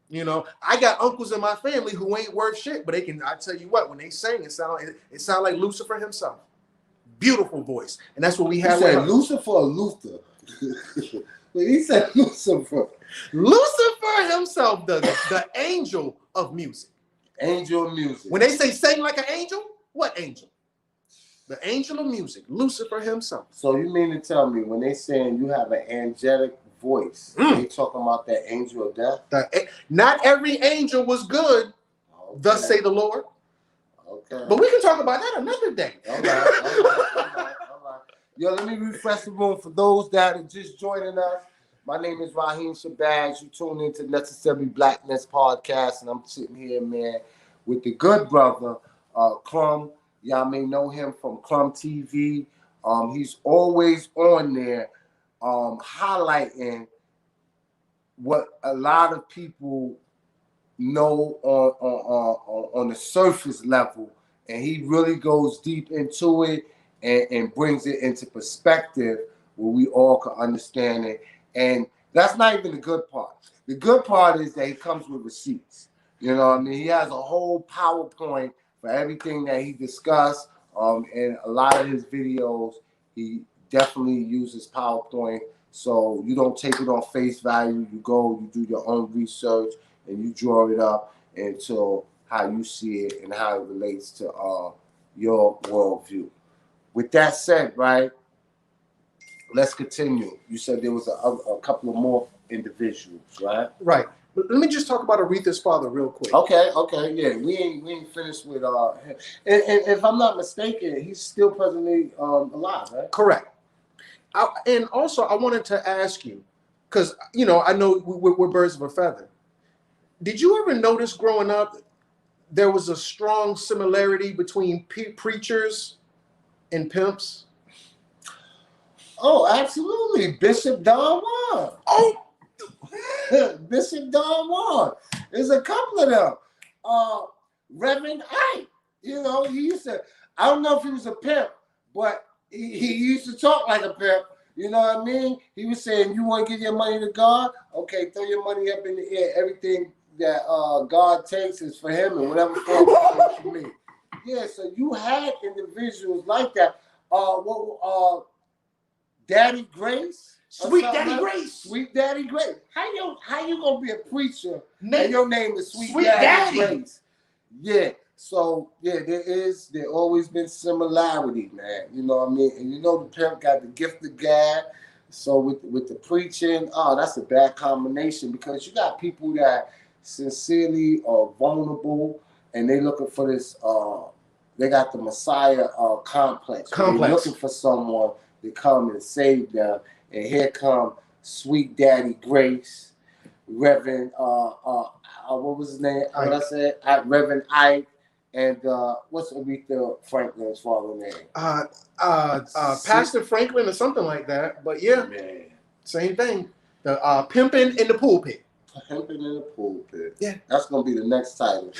You know, I got uncles in my family who ain't worth shit, but they can. I tell you what, when they sing, it sound like Lucifer himself. Beautiful voice, and that's what we He had. said Lucifer or Luther. He said Lucifer. Lucifer himself, the angel of music. Angel of music. When they say sing like an angel, what angel? The angel of music, Lucifer himself. So you mean to tell me when they saying you have an angelic voice, they talking about that angel of death? Not every angel was good, Okay. thus say the Lord. Okay. But we can talk about that another day. All right. Yo, let me refresh the room for those that are just joining us. My name is Raheem Shabazz. You tune into Necessary Blackness podcast, and I'm sitting here, man, with the good brother, Crumb. Y'all may know him from Crumb TV. He's always on there, highlighting what a lot of people know on the surface level, and he really goes deep into it and brings it into perspective where we all can understand it. And that's not even the good part. The good part is that he comes with receipts. You know what I mean? He has a whole PowerPoint for everything that he discussed. And a lot of his videos, he definitely uses PowerPoint. So you don't take it on face value. You go, you do your own research, and you draw it up into how you see it and how it relates to your worldview. With that said, right, let's continue. You said there was a couple of more individuals, right? Right. But let me just talk about Aretha's father real quick. Okay, yeah. We ain't finished with him. And if I'm not mistaken, he's still presently alive, right? Correct. And also, I wanted to ask you, because, you know, I know we're birds of a feather. Did you ever notice growing up there was a strong similarity between preachers and pimps? Oh, absolutely. Bishop Don Juan. Oh, Bishop Don Juan. There's a couple of them. Reverend Ike. You know, he used to, I don't know if he was a pimp, but he used to talk like a pimp. You know what I mean? He was saying, you want to give your money to God? Okay, throw your money up in the air. Everything that God takes is for him, and whatever form is for me. Yeah, so you had individuals like that. Daddy Grace? Sweet Daddy Grace. Sweet Daddy Grace. How you gonna be a preacher and your name is Sweet Daddy Grace? Yeah. So yeah, there always been similarity, man. You know what I mean? And you know the pimp got the gift of gab. So with the preaching, that's a bad combination because you got people that sincerely are vulnerable and they looking for this. They got the Messiah complex. They're looking for someone to come and save them. And here come Sweet Daddy Grace, Reverend what was his name? What I said? Reverend Ike. And what's Aretha Franklin's father's name? Pastor Franklin or something like that. But yeah, man, same thing. The pimping in the pulpit. Pimping in the pulpit. Yeah, that's gonna be the next title.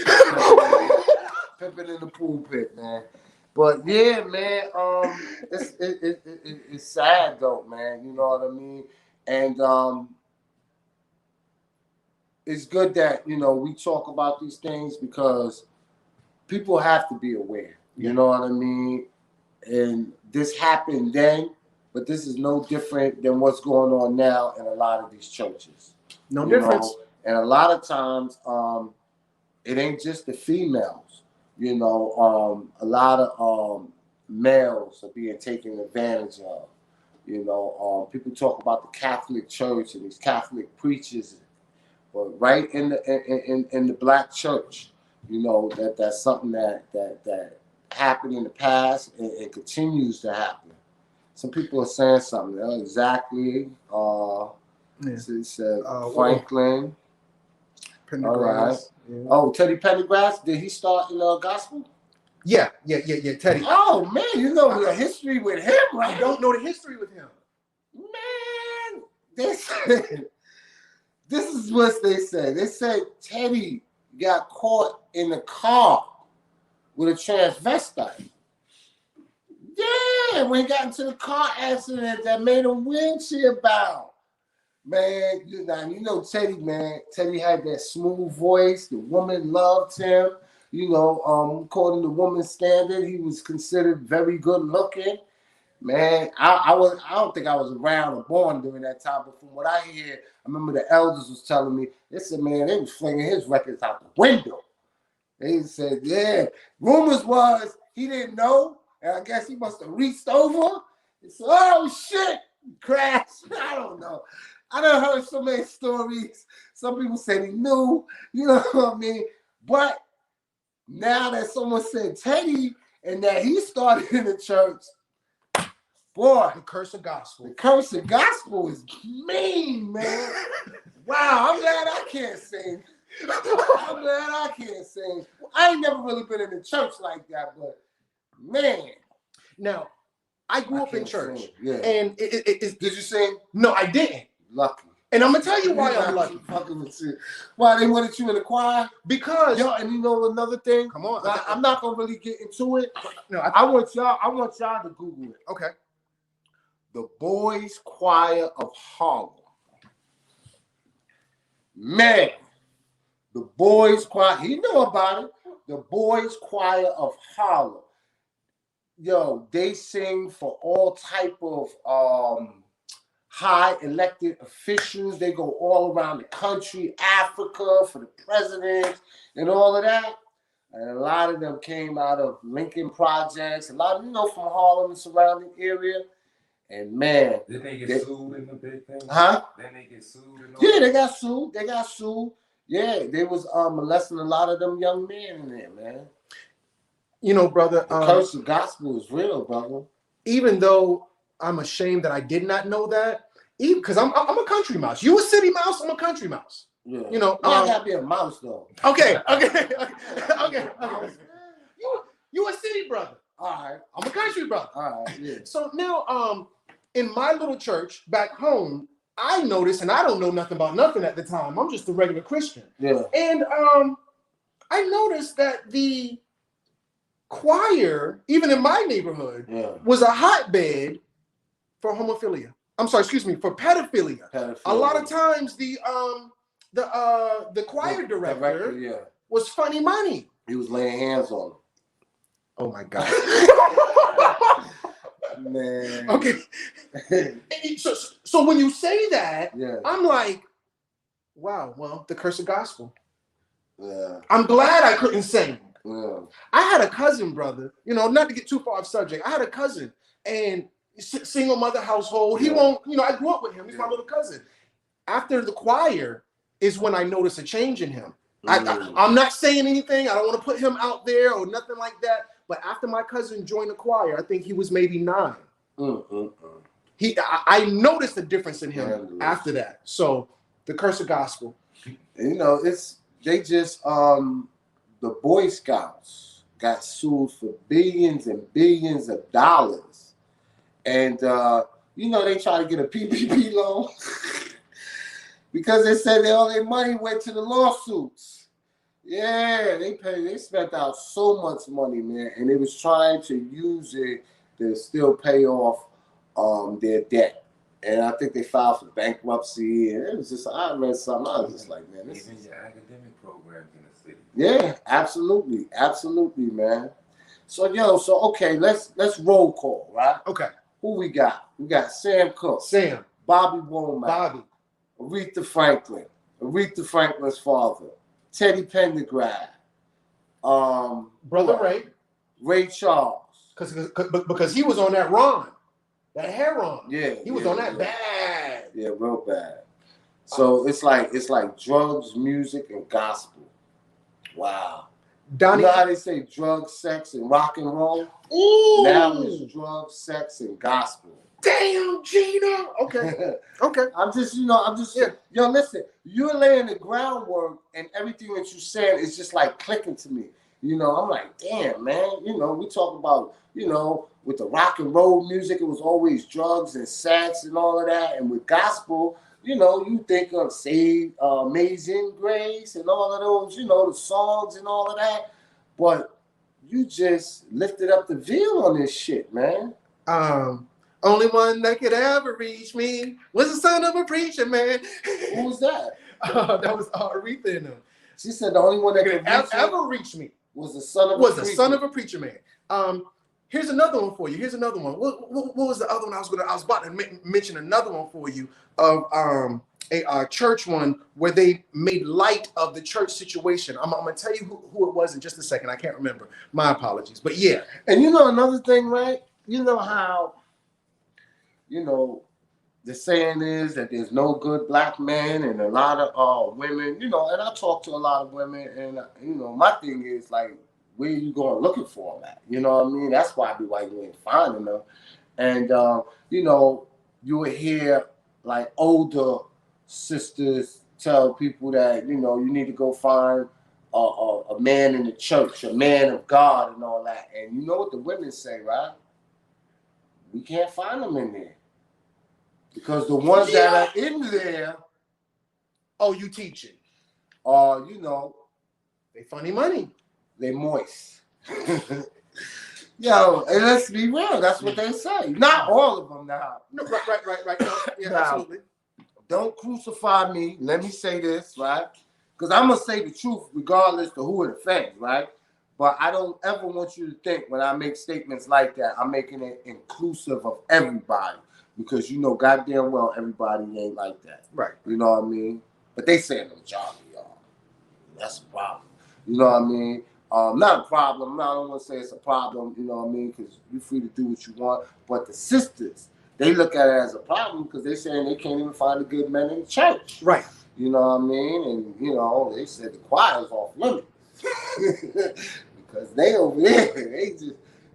Pimping in the pulpit, man. But yeah, man, it's sad though, man. You know what I mean? And it's good that we talk about these things because people have to be aware. You know what I mean? And this happened then, but this is no different than what's going on now in a lot of these churches. No difference. And a lot of times, it ain't just the females. A lot of males are being taken advantage of. People talk about the Catholic Church and these Catholic preachers, but right in the Black church, that's something that happened in the past and continues to happen. Some people are saying something exactly. It said Franklin. All right. Yeah. Oh, Teddy Pendergrass, did he start in gospel? Yeah, Teddy. Oh man, you know the history with him, right? I don't know the history with him. Man, they said, this is what they said. They said Teddy got caught in the car with a transvestite. Yeah, when he got into the car accident that made him wheelchair bound. Man, you know Teddy, man. Teddy had that smooth voice. The woman loved him. You know, according to woman's standard, he was considered very good looking. Man, I don't think I was around or born during that time, but from what I hear, I remember the elders was telling me, they said, man, they was flinging his records out the window. They said, yeah. Rumors was he didn't know, and I guess he must have reached over and said, oh shit, crashed. I don't know. I done heard so many stories. Some people said he knew, you know what I mean? But now that someone said Teddy and that he started in the church, boy, The curse of gospel. the curse of gospel is mean, man. Wow, I'm glad I can't sing. I'm glad I can't sing. I ain't never really been in the church like that, but man. Now, I grew up in can't church. sing. Yeah. And Did you sing? no, I didn't. Lucky. And I'm gonna tell you why I'm lucky. Fucking with you. Why they wanted you in the choir? Because Yo, and you know another thing? come on. I'm not gonna really get into it. No, I want y'all to Google it. okay. The Boys Choir of Harlem. Man, the Boys Choir, he know about it. The Boys Choir of Harlem. Yo, they sing for all type of high elected officials. They go all around the country, Africa, for the presidents and all of that. And a lot of them came out of Lincoln Projects, a lot of, from Harlem and surrounding area. And man, Didn't they get sued in the big thing? Huh? Then they get sued and all Yeah, that? they got sued. Yeah, they was molesting a lot of them young men in there, man. You know, brother, The curse of gospel is real, brother. even though I'm ashamed that I did not know that, even because I'm a country mouse. You a city mouse, I'm a country mouse. Yeah. You know, I gotta be a mouse though. Okay. You a city brother. All right. I'm a country brother. All right. Yeah. So now, in my little church back home, I noticed, and I don't know nothing about nothing at the time. I'm just a regular Christian. Yeah. And I noticed that the choir, even in my neighborhood, was a hotbed for homophilia. I'm sorry, excuse me, for pedophilia. A lot of times the choir director was funny money. He was laying hands on them. Oh my God. Man. Okay. So when you say that, Yeah. I'm like, wow, well, the curse of gospel. Yeah. I'm glad I couldn't sing. Yeah. I had a cousin, brother, not to get too far off subject. I had a cousin and single mother household. He won't, I grew up with him. He's my little cousin. After the choir is when I noticed a change in him. I'm not saying anything. I don't want to put him out there or nothing like that. But after my cousin joined the choir, I think he was maybe 9. I noticed a difference in him after that. So the curse of gospel. They just the Boy Scouts got sued for billions and billions of dollars, and they try to get a PPP loan because they said all their money went to the lawsuits. Yeah, they spent out so much money, man, and they was trying to use it to still pay off their debt. And I think they filed for bankruptcy, and it was just, I read something, I was just like, man, this Even is... your academic programs in the city. Yeah, absolutely, man. So okay, let's roll call, right? Okay. Who we got? We got Sam Cooke, Sam, Bobby Womack, Aretha Franklin, Aretha Franklin's father, Teddy Pendergrass, Brother Ray Charles, because he was on that Ron, that hair on. Yeah, he was on that bad. Yeah, real bad. So it's like drugs, music, and gospel. Wow. Donnie, you know how they say drugs, sex, and rock and roll? Ooh. Now it's drugs, sex, and gospel. Damn, Gina. Okay. Okay. I'm just listen, you're laying the groundwork and everything that you're saying is just like clicking to me. You know, I'm like, damn, man. You know, we talk about, you know, with the rock and roll music, it was always drugs and sex and all of that. And with gospel, you know, you think of Save, Amazing Grace and all of those, you know, the songs and all of that. But you just lifted up the veil on this shit, man. Only one that could ever reach me was the son of a preacher man. Who was that? That was Aretha and them. She said the only one that could ever reach me was the son of was the son of a preacher man. Here's another one for you. Here's another one. What was the other one I was about to mention another one for you of a church one where they made light of the church situation. I'm gonna tell you who it was in just a second. I can't remember. My apologies. But yeah. And you know another thing, right? You know how, you know, the saying is that there's no good black man, and a lot of women, you know, and I talk to a lot of women, and you know, my thing is like, where you going looking for them at? You know what I mean? That's probably why you ain't finding them. And you know, you would hear like older sisters tell people that, you know, you need to go find a man in the church, a man of God, and all that. And you know what the women say, right? We can't find them in there. Because the ones that are in there, you teaching. You know, they funny money. They moist. Yo, and let's be real, that's what they say. Not all of them now. No, right. No, yeah, now, absolutely. Don't crucify me. Let me say this, right? Because I'm going to say the truth regardless to who it offends, right? But I don't ever want you to think when I make statements like that, I'm making it inclusive of everybody. Because you know goddamn well everybody ain't like that. Right. You know what I mean? But they saying the majority are. That's a problem. You know what I mean? Not a problem. I don't want to say it's a problem, you know what I mean? Because you're free to do what you want. But the sisters, they look at it as a problem because they're saying they can't even find a good man in the church. Right. You know what I mean? And, you know, they said the choir's off limits. Because they over there,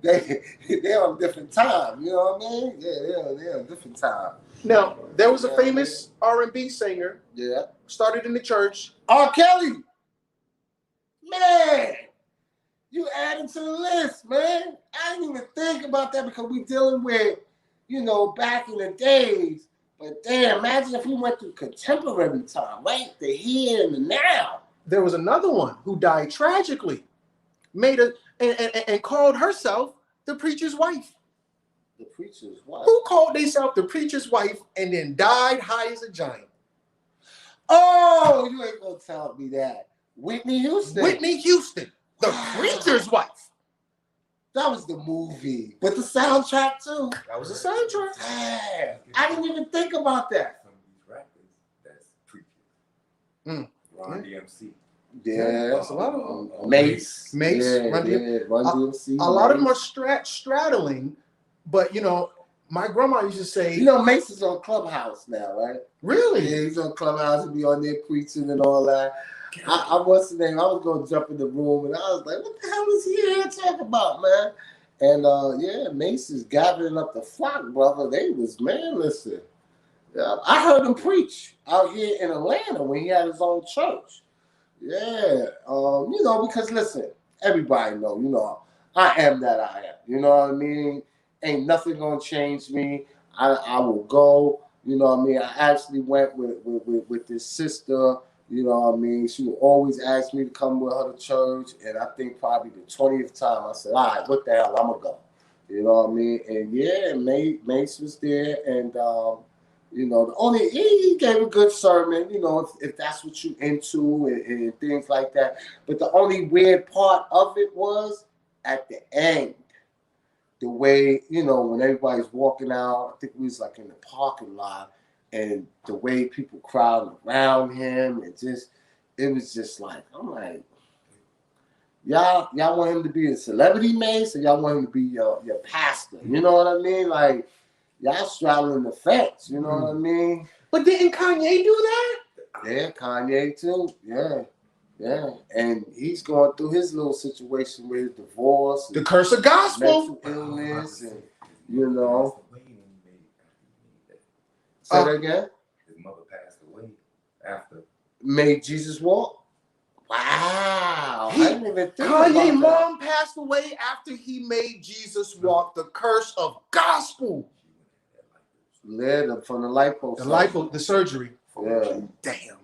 they're on a different time. You know what I mean? Yeah, they're on a different time. Now, there was a famous R&B singer. Yeah. Started in the church. R. Kelly. Man. You add him to the list, man. I didn't even think about that because we dealing with, you know, back in the days. But damn, imagine if we went through contemporary time, right? The here and the now. There was another one who died tragically, and called herself the preacher's wife. The preacher's wife? Who called themselves the preacher's wife and then died high as a giant? Oh, you ain't gonna tell me that. Whitney Houston. Whitney Houston. The preacher's wife. That was the movie. But the soundtrack too. That was the soundtrack. Damn. I didn't even think about that. Some of these rappers, that's preachers. Run DMC. Yeah. That's a lot of them. Mace. Yeah, Run DMC. A lot of them are straddling, but you know, my grandma used to say, you know, Mace is on Clubhouse now, right? Really? Yeah, he's on Clubhouse and be on there preaching and all that. I was going to jump in the room and I was like, what the hell is he here talking about, man? And yeah, Mace is gathering up the flock, brother. They was, man, listen. I heard him preach out here in Atlanta when he had his own church. Yeah. You know, because listen, everybody know, you know, I am that I am. You know what I mean? Ain't nothing gonna change me. I will go. You know what I mean? I actually went with this sister. You know what I mean? She would always ask me to come with her to church, and I think probably the 20th time I said, all right, what the hell, I'm going to go. You know what I mean? And yeah, Mace was there, and, you know, he gave a good sermon, you know, if that's what you're into and things like that. But the only weird part of it was at the end, the way, you know, when everybody's walking out, I think we was like in the parking lot, and the way people crowded around him, it was just like, I'm like, y'all want him to be a celebrity, Mace, or y'all want him to be your pastor? You know what I mean? Like, y'all straddling the fence, you know what I mean? But didn't Kanye do that? Yeah, Kanye too. Yeah. And he's going through his little situation with his divorce. The curse of gospel. Mental illness, and, you know. Say that again? His mother passed away after. Made Jesus walk? Wow. Wow, I didn't even think Kanye about that. mom passed away after he made Jesus walk. The curse of gospel. Led from the lipo. The surgery. Yeah. Damn.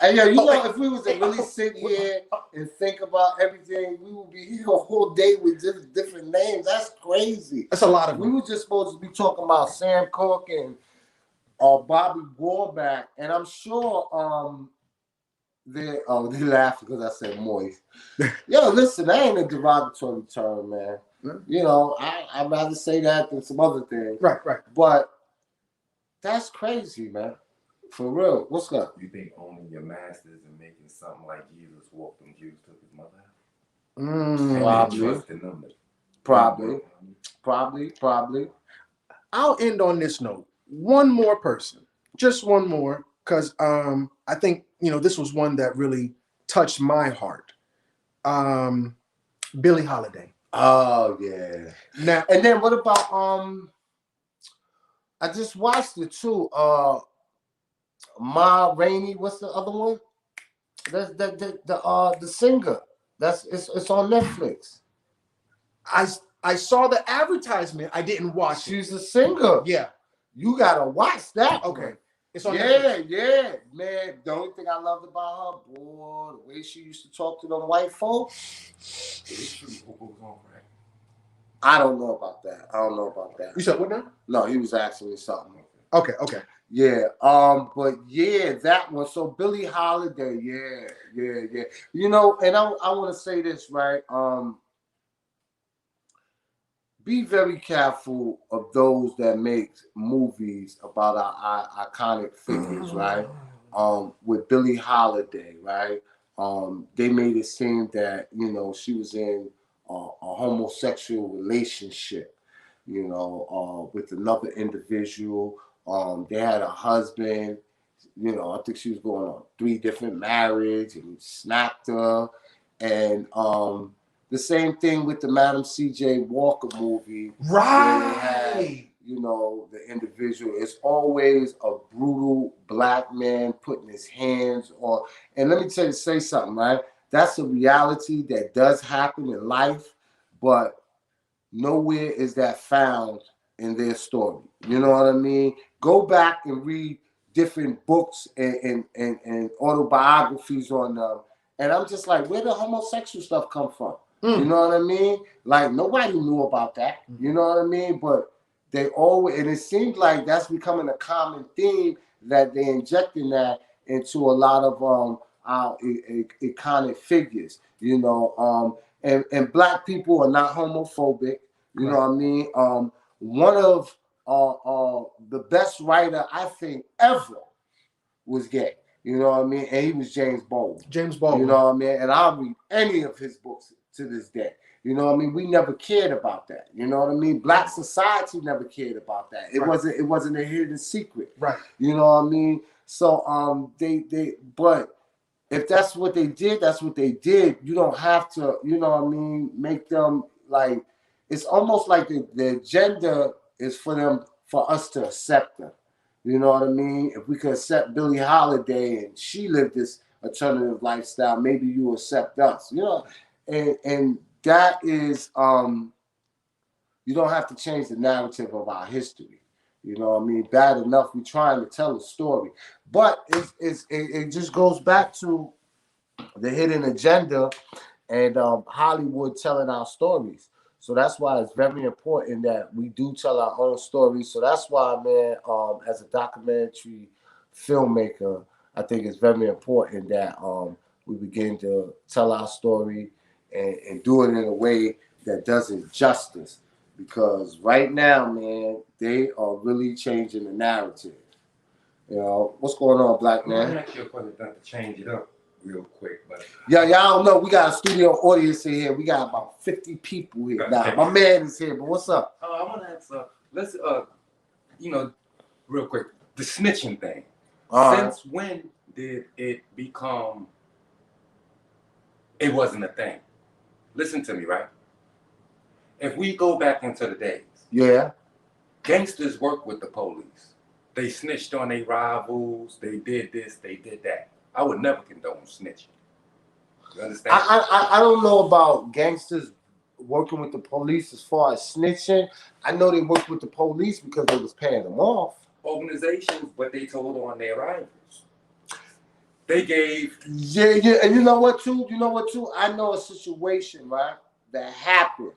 And yeah, you Oh, know, if we was to really sit here and think about everything, we would be here a whole day with just different names. That's crazy. That's a lot of We them. were just supposed to be talking about Sam Cooke and Bobby Womack, and I'm sure they laughed because I said moist. Yo, listen, that ain't a derogatory term, man. You know, I'd rather say that than some other things. Right. But that's crazy, man. For real. What's up? You think owning your masters and making something like Jesus walk them Jews took his mother out? Probably. I'll end on this note. One more person, just one more, because I think this was one that really touched my heart. Billie Holiday. Oh yeah. Now, and then what about I just watched it too. Ma Rainey, what's the other one? That's the singer. It's on Netflix. I saw the advertisement. I didn't watch it. She's a singer. Yeah. You gotta watch that. Okay. One. It's on Netflix. Yeah, man. The only thing I loved about her, boy, the way she used to talk to them white folks. I don't know about that. You said what now? No, he was asking me something. Okay. Yeah, but yeah, that one. So Billie Holiday, yeah. You know, and I want to say this, right? Be very careful of those that make movies about our iconic figures, right? With Billie Holiday, right? They made it seem that she was in a homosexual relationship, with another individual. They had a husband. I think she was going on 3 different marriages, and he snapped her. And the same thing with the Madam C.J. Walker movie. Right. Had, the individual. It's always a brutal black man putting his hands on. And let me say something, right? That's a reality that does happen in life, but nowhere is that found in their story. You know what I mean? Go back and read different books and autobiographies on them. And I'm just like, where the homosexual stuff come from? You know what I mean? Like, nobody knew about that. You know what I mean? But they always, and it seems like that's becoming a common theme that they're injecting that into a lot of our iconic figures, and black people are not homophobic. You know what I mean? One of the best writer I think ever was gay. You know what I mean? And he was James Baldwin. You know what I mean? And I'll read any of his books to this day. You know what I mean? We never cared about that. You know what I mean? Black society never cared about that. It wasn't a hidden secret. Right. You know what I mean? So but if that's what they did, that's what they did. You don't have to, make them like, it's almost like the agenda is for us to accept them. You know what I mean? If we could accept Billie Holiday and she lived this alternative lifestyle, maybe you accept us. And that is you don't have to change the narrative of our history. You know what I mean? Bad enough we're trying to tell a story. But it just goes back to the hidden agenda and Hollywood telling our stories. So that's why it's very important that we do tell our own stories. So that's why, man, as a documentary filmmaker, I think it's very important that we begin to tell our story and do it in a way that does it justice. Because right now, man, they are really changing the narrative. What's going on, Black man? I'm actually going to change it up real quick, but y'all don't know. We got a studio audience in here. We got about 50 people here now. My man is here, but what's up? I want to ask, let's real quick, the snitching thing. Since when did it become? It wasn't a thing. Listen to me, right? If we go back into the days, gangsters work with the police. They snitched on their rivals. They did this. They did that. I would never condone snitching. You understand? I don't know about gangsters working with the police as far as snitching. I know they worked with the police because they was paying them off. Organizations, but they told on their rivals. They gave. Yeah, and you know what too? I know a situation, right, that happened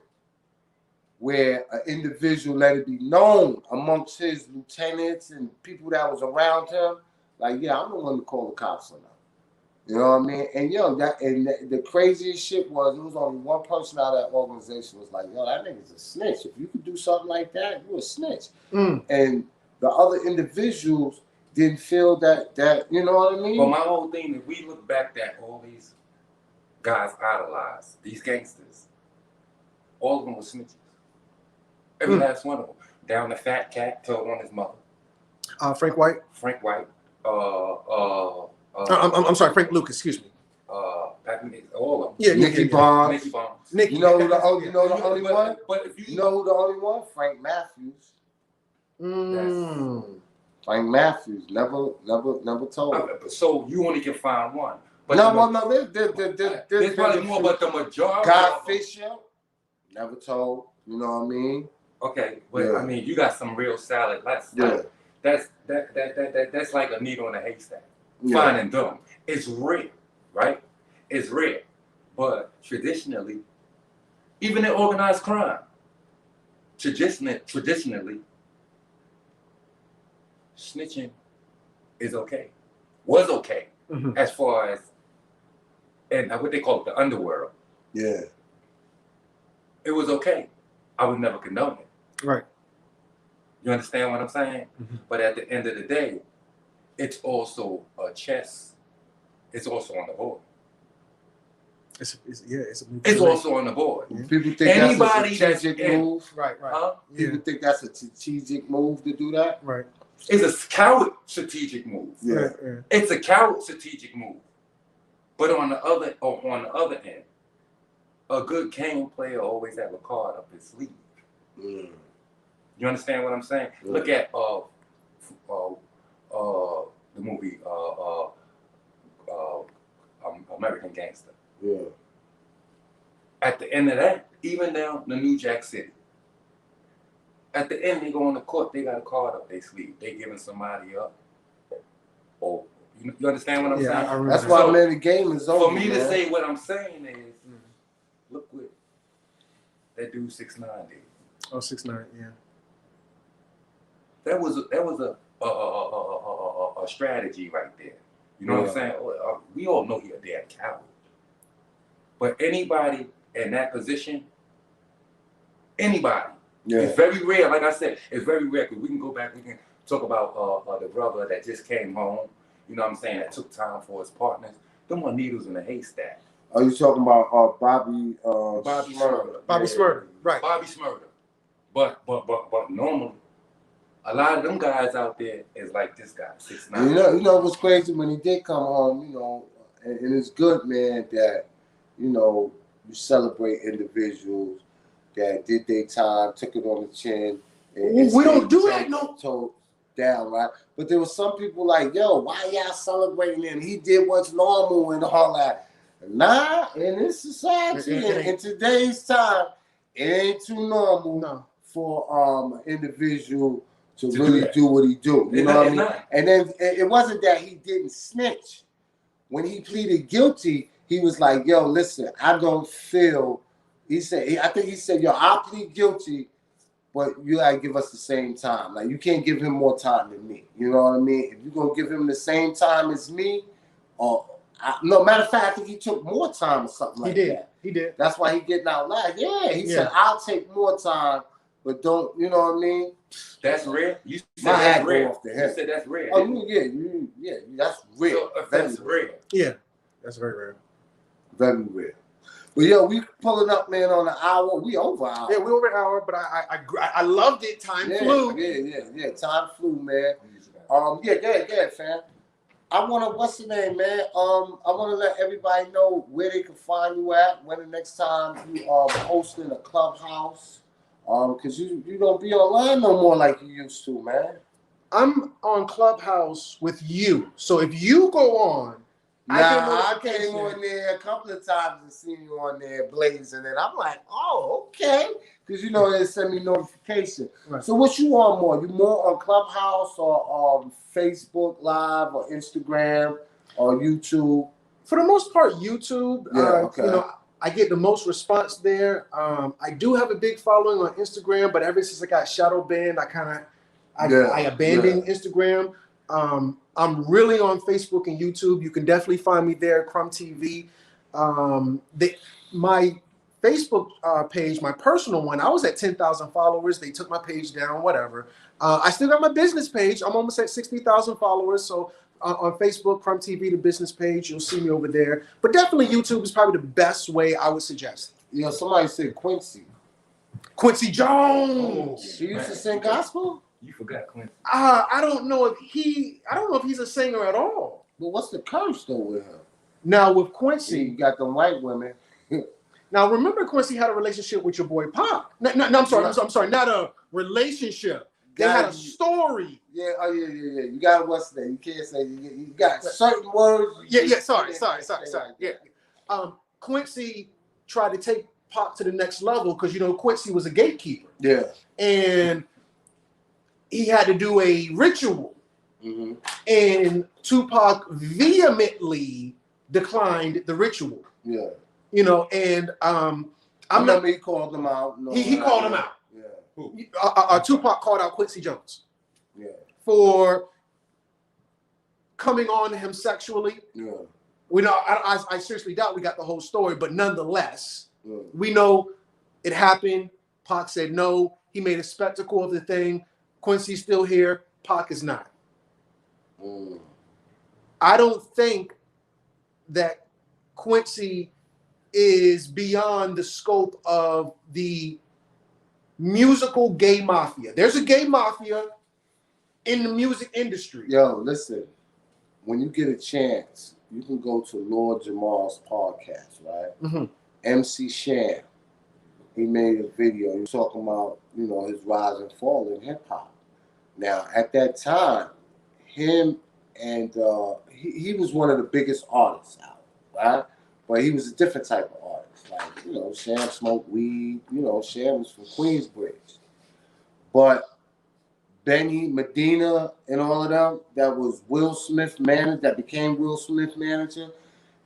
where an individual let it be known amongst his lieutenants and people that was around him, like, yeah, I'm the one to call the cops on them. You know what I mean? And the craziest shit was, it was only one person out of that organization was like, yo, that nigga's a snitch. If you could do something like that, you a snitch. And the other individuals didn't feel that, you know what I mean? But my whole thing, if we look back at all these guys idolized, these gangsters, all of them were snitches. Every last one of them. Down the fat cat told on his mother. Frank White. I'm sorry, Frank Lucas. Excuse me. All of them. Yeah, Nicky Barnes. Nicky Barnes. You know who the only one? But if You know who the only one? Frank Matthews. Frank Matthews never told. So you only can find one. But there's probably more, but the majority. Guy Fisher never told. You know what I mean? Okay, but I mean, you got some real salad. That's like a needle in a haystack. Finding them. It's rare, right? It's rare. But traditionally, even in organized crime, traditionally, snitching is okay. Was okay. As far as, and what they call it, the underworld. Yeah. It was okay. I would never condone it. Right. You understand what I'm saying? But at the end of the day, it's also a chess. It's also on the board. It's also on the board. People think anybody that's a strategic move. Right. Huh? People think that's a strategic move to do that. Right. It's a coward strategic move. Yeah. It's a coward strategic move. But on the other end, a good game player always have a card up his sleeve. You understand what I'm saying? Look at the movie American Gangster. Yeah. At the end of that, even down the New Jack City, at the end they go on the court, they got a card up their sleeve. They giving somebody up. Or you understand what I'm saying? That's why the game is over. For me to say what I'm saying is, look what that dude 6ix9ine did. Oh, 6ix9ine, yeah. That was a strategy right there. You know what I'm saying? We all know he's a damn coward. But anybody in that position, anybody, it's very rare. Like I said, it's very rare. Because we can go back, we can talk about the brother that just came home. You know what I'm saying? That took time for his partners. Them were needles in a haystack. Are you talking about Bobby Smurder? Bobby Smurder, right? Bobby Smurder. But normally, a lot of them guys out there is like this guy, 6ix9ine. You know what's crazy when he did come home, and it's good, man, that you celebrate individuals that did their time, took it on the chin. And we don't do that, no. Toe down, right? But there was some people like, yo, why y'all celebrating him? He did what's normal and all that. Nah, in this society, in today's time, it ain't too normal for an individual to really do what he do. You know what I mean? And then it wasn't that he didn't snitch. When he pleaded guilty, he was like, yo, listen, I don't feel, I think he said, yo, I'll plead guilty, but you gotta give us the same time. Like, you can't give him more time than me. You know what I mean? If you're gonna give him the same time as me, no, matter of fact, I think he took more time or something like that. He did. That's why he getting out loud. Yeah, he said, I'll take more time, but don't, you know what I mean? That's rare. You said My that's hat rare. go off the head. You said that's rare. Oh, yeah, that's rare. So if that's rare. Yeah, that's very rare. Very rare. But yo, we pulling up, man, on an hour. We over an hour. Yeah, we over an hour, but I loved it. Time flew. Yeah. Time flew, man. Go ahead, fam. I wanna, what's the name, man? I wanna let everybody know where they can find you at. When the next time you are hosting a clubhouse, cause you don't be online no more like you used to, man. I'm on Clubhouse with you. So if you go on I came on there a couple of times and seen you on there blazing, and I'm like, oh, okay, because you know they send me notification. Right. So what you on more? You more on Clubhouse or Facebook Live or Instagram or YouTube? For the most part, YouTube. Yeah, okay. You know, I get the most response there. I do have a big following on Instagram, but ever since I got shadow banned, I abandoned Instagram. I'm really on Facebook and YouTube. You can definitely find me there, Crumb TV. My Facebook page, my personal one, I was at 10,000 followers. They took my page down, whatever. I still got my business page. I'm almost at 60,000 followers. So on Facebook, Crumb TV, the business page, you'll see me over there. But definitely YouTube is probably the best way I would suggest. You know, somebody said Quincy. Quincy Jones. Oh, he used to sing gospel? You forgot Quincy. I don't know if he's a singer at all. But what's the curse though with him? Now with Quincy, you got them white women. Now remember, Quincy had a relationship with your boy Pop. No, I'm sorry, not a relationship. They had a story. Yeah, yeah. You got what's that? You can't say you got certain words. Yeah. Sorry. Yeah. Quincy tried to take Pop to the next level because Quincy was a gatekeeper. Yeah. And he had to do a ritual. Mm-hmm. And Tupac vehemently declined the ritual. Yeah. And I remember he called him out. No, he called him out. Yeah. Tupac called out Quincy Jones. Yeah. For coming on to him sexually. Yeah. We know. I seriously doubt we got the whole story, but nonetheless, we know it happened. Pac said no. He made a spectacle of the thing. Quincy's still here. Pac is not. I don't think that Quincy is beyond the scope of the musical gay mafia. There's a gay mafia in the music industry. Yo, listen. When you get a chance, you can go to Lord Jamal's podcast, right? Mm-hmm. MC Sham. He made a video. He was talking about, his rise and fall in hip hop. Now, at that time, him and he was one of the biggest artists out, right? But he was a different type of artist. Like, Sham smoked weed. Sham was from Queensbridge. But Benny, Medina, and all of them, that was Will Smith manager, that became Will Smith manager,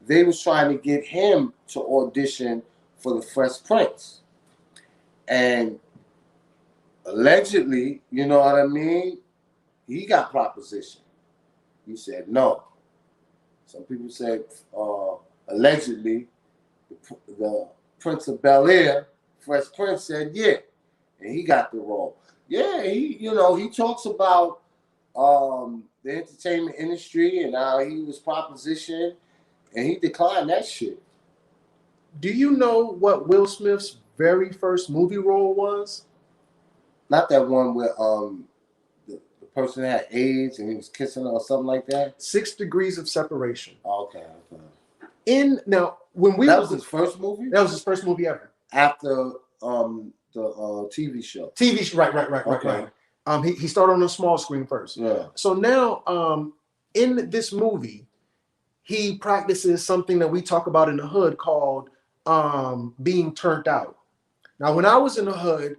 they was trying to get him to audition for the Fresh Prince. And allegedly, you know what I mean, he got propositioned. He said no. Some people said allegedly the Prince of Bel-Air, Fresh Prince, said yeah, and he got the role. Yeah, he talks about the entertainment industry and how he was propositioned, and he declined that shit. Do you know what Will Smith's very first movie role was? Not that one where the person had AIDS and he was kissing her or something like that? 6 Degrees of Separation. Okay. That was his first movie? That was his first movie ever. After the TV show. Right. He started on a small screen first. Yeah. So now, in this movie, he practices something that we talk about in the hood called being turned out. Now, when I was in the hood,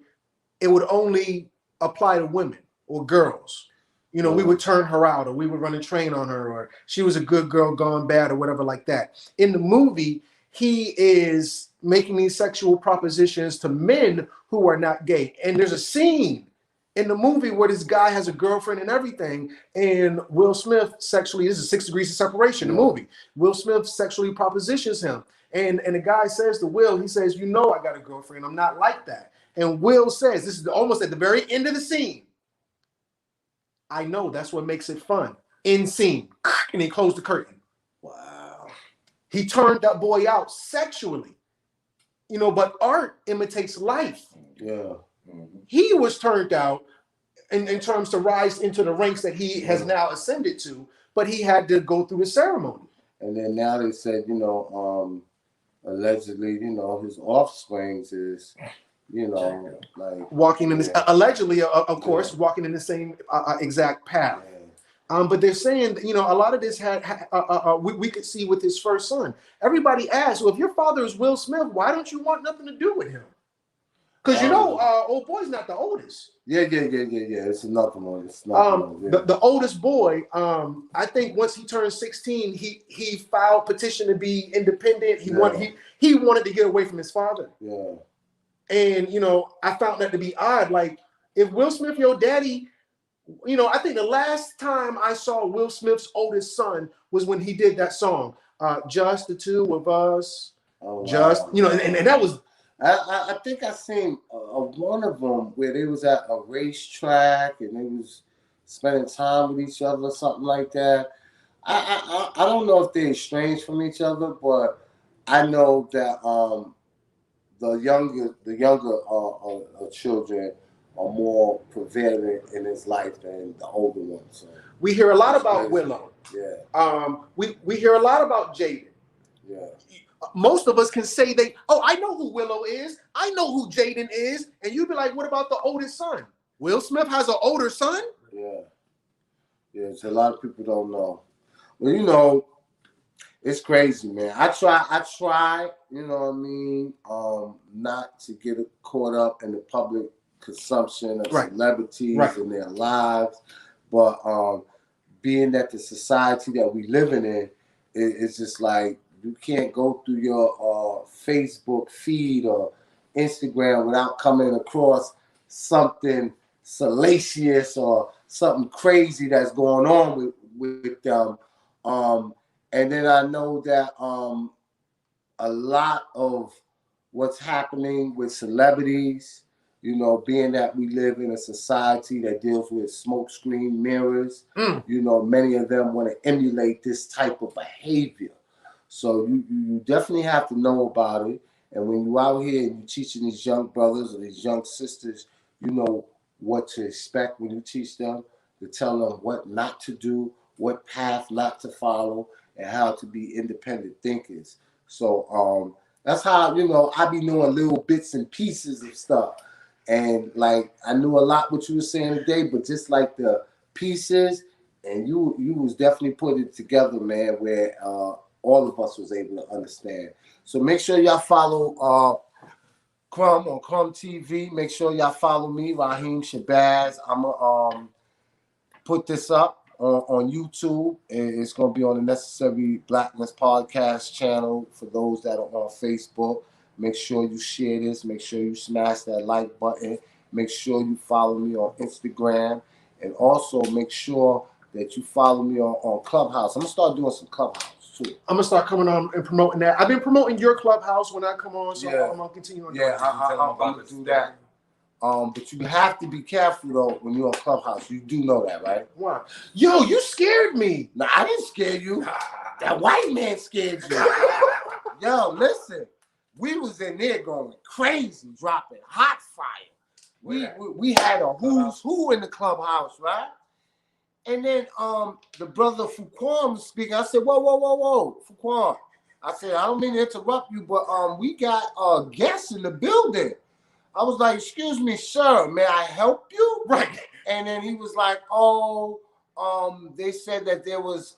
it would only apply to women or girls. We would turn her out, or we would run a train on her, or she was a good girl gone bad, or whatever like that. In the movie, he is making these sexual propositions to men who are not gay. And there's a scene in the movie where this guy has a girlfriend and everything, and Will Smith sexually, this is 6 Degrees of Separation, the movie. Will Smith sexually propositions him. And the guy says to Will, he says, I got a girlfriend. I'm not like that. And Will says, this is almost at the very end of the scene, I know, that's what makes it fun. End scene. And he closed the curtain. Wow. He turned that boy out sexually. But art imitates life. Yeah. Mm-hmm. He was turned out in terms to rise into the ranks that he has now ascended to, but he had to go through a ceremony. And then now they said, allegedly, his offsprings is, like walking in this, allegedly, of course, walking in the same exact path. But they're saying that, a lot of this we could see with his first son. Everybody asks, well, if your father is Will Smith, why don't you want nothing to do with him? Because old boy's not the oldest. Yeah. It's another one. It's another one. Yeah. The oldest boy, I think once he turned 16, he filed petition to be independent. He wanted to get away from his father. Yeah. And I found that to be odd. Like, if Will Smith, your daddy, I think the last time I saw Will Smith's oldest son was when he did that song, Just the Two of Us. Oh, just wow. And that was. I think I seen one of them where they was at a racetrack and they was spending time with each other or something like that. I don't know if they're estranged from each other, but I know that the younger children are more prevalent in his life than the older ones. So we hear a lot about Willow. Yeah. We hear a lot about Jaden. Yeah. Most of us can say I know who Willow is. I know who Jaden is. And you'd be like, what about the oldest son? Will Smith has an older son? Yeah. Yeah, so a lot of people don't know. Well, it's crazy, man. I try, you know what I mean, not to get caught up in the public consumption of celebrities and their lives. But being that the society that we living in is just like, you can't go through your Facebook feed or Instagram without coming across something salacious or something crazy that's going on with them. And then I know that a lot of what's happening with celebrities, being that we live in a society that deals with smoke screen mirrors, many of them want to emulate this type of behavior. So you definitely have to know about it. And when you out here and you're teaching these young brothers or these young sisters, you know what to expect when you teach them, to tell them what not to do, what path not to follow, and how to be independent thinkers. So that's how, I be knowing little bits and pieces of stuff. And like, I knew a lot what you were saying today, but just like the pieces, and you was definitely putting it together, man, where all of us was able to understand. So make sure y'all follow Crumb on Crumb TV. Make sure y'all follow me, Raheem Shabazz. I'm going to put this up on YouTube. It's going to be on the Necessary Blackness podcast channel for those that are on Facebook. Make sure you share this. Make sure you smash that like button. Make sure you follow me on Instagram. And also make sure that you follow me on Clubhouse. I'm going to start doing some Clubhouse. I'm gonna start coming on and promoting that. I've been promoting your Clubhouse when I come on, so I'm gonna continue on. Yeah, I'm gonna do that. But you have to be careful though when you're on Clubhouse. You do know that, right? Why? Yo, you scared me. No, I didn't scare you. That white man scared you. Yo, listen, we was in there going crazy, dropping hot fire. We had a who's who in the Clubhouse, right? And then the brother Fuquan was speaking. I said, whoa, Fuquan. I said, I don't mean to interrupt you, but we got guests in the building. I was like, excuse me, sir, may I help you? Right. And then he was like, they said that there was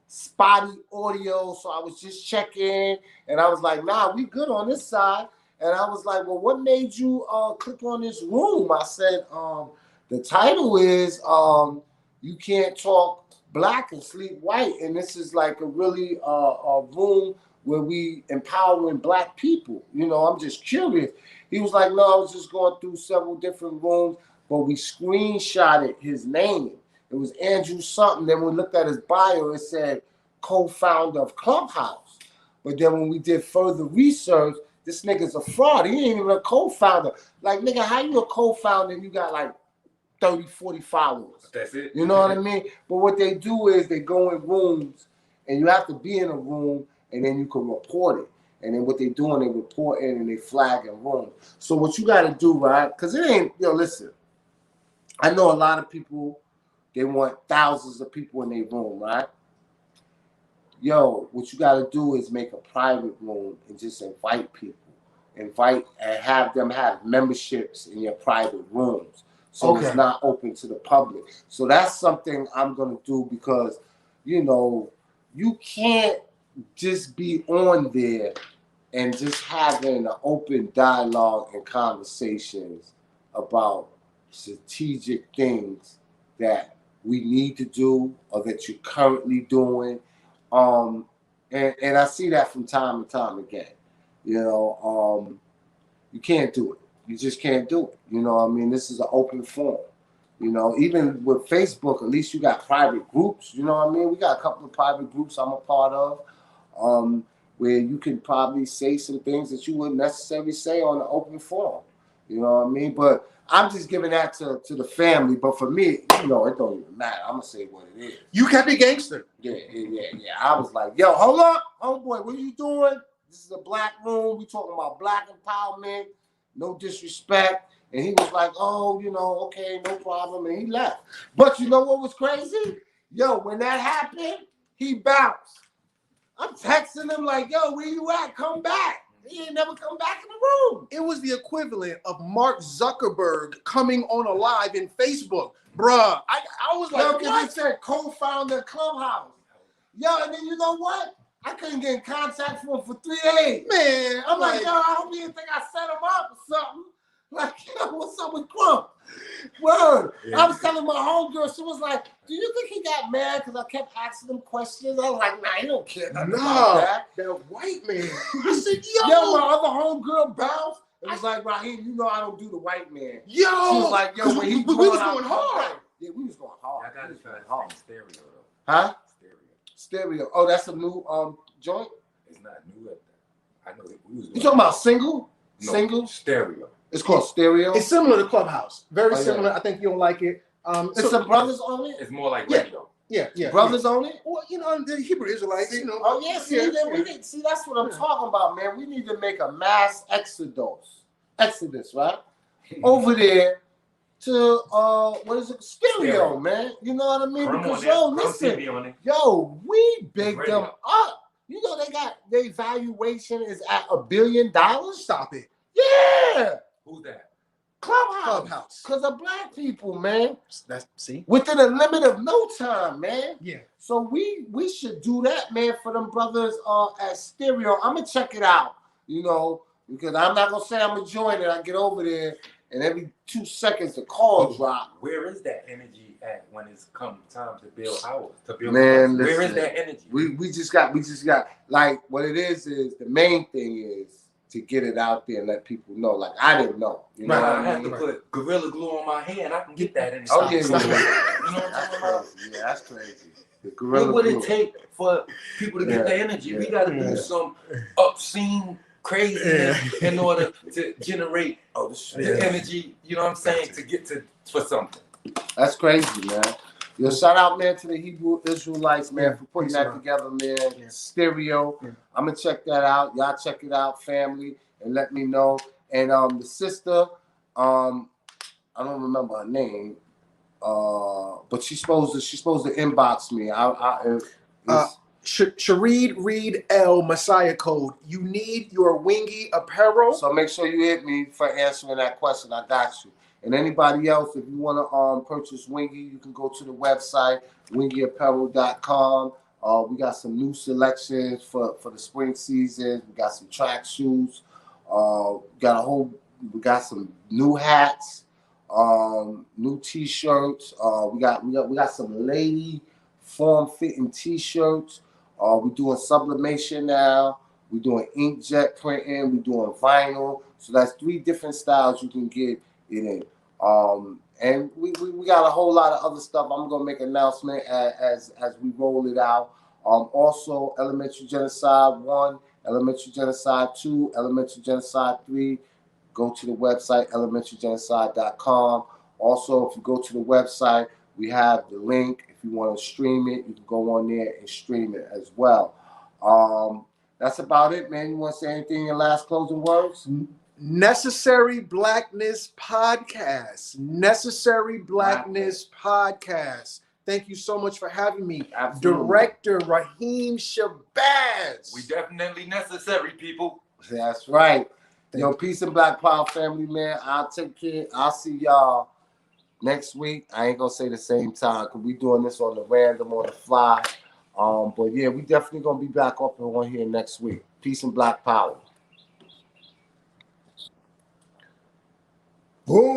spotty audio, so I was just checking. And I was like, nah, we good on this side. And I was like, well, what made you click on this room? I said, the title is You Can't Talk Black and Sleep White. And this is like a really a room where we empowering Black people. I'm just curious. He was like, no, I was just going through several different rooms, but we screenshotted his name. It was Andrew something. Then we looked at his bio, it said co-founder of Clubhouse. But then when we did further research, this nigga's a fraud. He ain't even a co-founder. Like, nigga, how you a co-founder and you got like 30, 40 followers? That's it. You know what I mean? But what they do is they go in rooms and you have to be in a room and then you can report it. And then what they do, they report in and they flag in rooms. So what you got to do, right? Because it ain't, listen, I know a lot of people, they want thousands of people in their room, right? What you got to do is make a private room and just invite people. Invite and have them have memberships in your private rooms. so it's not open to the public. So that's something I'm gonna do because, you know, you can't just be on there and just having an open dialogue and conversations about strategic things that we need to do or that you're currently doing. And I see that from time and time again. You know, you can't do it. You just can't do it. You know what I mean? This is an open forum. You know, even with Facebook, at least you got private groups. You know what I mean? We got a couple of private groups I'm a part of, where you can probably say some things that you wouldn't necessarily say on an open forum. You know what I mean? But I'm just giving that to the family. But for me, you know, it don't even matter. I'm gonna say what it is. You kept it gangster. Yeah. I was like, yo, hold up, homeboy, what are you doing? This is a black room. We talking about black empowerment. No disrespect. And he was like, oh, you know, okay, no problem. And he left. But you know what was crazy? Yo, when that happened, he bounced. I'm texting him like, yo, where you at? Come back. He ain't never come back in the room. It was the equivalent of Mark Zuckerberg coming on a live in Facebook. Bruh, I was like, yo, because it said co-founder Clubhouse. Yo, and then you know what? I couldn't get in contact with him for 3 days. Man, I'm like, yo, I hope you didn't think I set him up or something. Like, yo, what's up with Crumb? Word. I was telling my homegirl, she was like, do you think he got mad because I kept asking him questions? I was like, nah, he don't care nothing about that. That white man. I said, yo. Yo, my other homegirl bounced. It was like, Raheem, you know I don't do the white man. Yo. She was like, yo, when he we was going hard. Yeah, we was going hard. I gotta try to stereo though. Huh? Stereo. Oh, that's a new joint? It's not new at that. I know we was. You talking about single? No, single? stereo. It's called Stereo. It's similar to Clubhouse. Very similar. Yeah. I think you don't like it. It's the brothers on it? It's more like radio. Yeah. Brothers on it? Well, you know, the Hebrew Israelites, you know. Oh, yeah. See, that's what I'm talking about, man. We need to make a mass exodus, right? Over there to, what is it? Stereo, man. You know what I mean? Crumb because, yo, listen. Yo, we big them up. You know, their valuation is at $1 billion. Stop it. Yeah. Who's that? Clubhouse. Because of black people, man. See? Within a limit of no time, man. Yeah. So we should do that, man, for them brothers at Stereo. I'm going to check it out, you know, because I'm not going to say I'm going to join it. I get over there, and every 2 seconds the call drop. Where is that energy at when it's come time to build ours? Man, listen, where is that energy? We just got, like, what it is the main thing is to get it out there and let people know. Like, I didn't know. You know I have to put Gorilla Glue on my hand. I can get that in the Oh, yeah. You know what I'm talking about? Yeah, that's crazy. What would it take for people to get the energy? We got to do some obscene crazy in order to generate the energy, you know what I'm saying, to get for something. That's crazy, man. Yo, shout out, man, to the Hebrew Israelites, man, for putting that together, man. Stereo. I'm going to check that out. Y'all check it out, family, and let me know. And the sister, I don't remember her name, but she's supposed to inbox me. Shareed Reed L Messiah code. You need your wingy apparel. So make sure you hit me for answering that question. I got you. And anybody else, if you want to purchase Wingy, you can go to the website, wingyapparel.com. We got some new selections for the spring season. We got some track shoes. We got some new hats, new t-shirts. We got some lady form-fitting t-shirts. We're doing sublimation now. We're doing inkjet printing. We're doing vinyl. So that's 3 different styles you can get it in. And we got a whole lot of other stuff. I'm gonna make an announcement as we roll it out. Also, Elementary Genocide 1, Elementary Genocide 2, Elementary Genocide 3. Go to the website elementarygenocide.com. Also, if you go to the website, we have the link. If you want to stream it, you can go on there and stream it as well. That's about it, man. You want to say anything in your last closing words? Necessary Blackness Podcast. Necessary Blackness Podcast. Thank you so much for having me. Absolutely. Director Raheem Shabazz. We definitely necessary, people. That's right. Yo, peace and Black Power family, man. I'll take care. I'll see y'all next week. I ain't gonna say the same time because we doing this on the random, on the fly. But yeah, we definitely gonna be back up and on here next week. Peace and Black Power. Boom.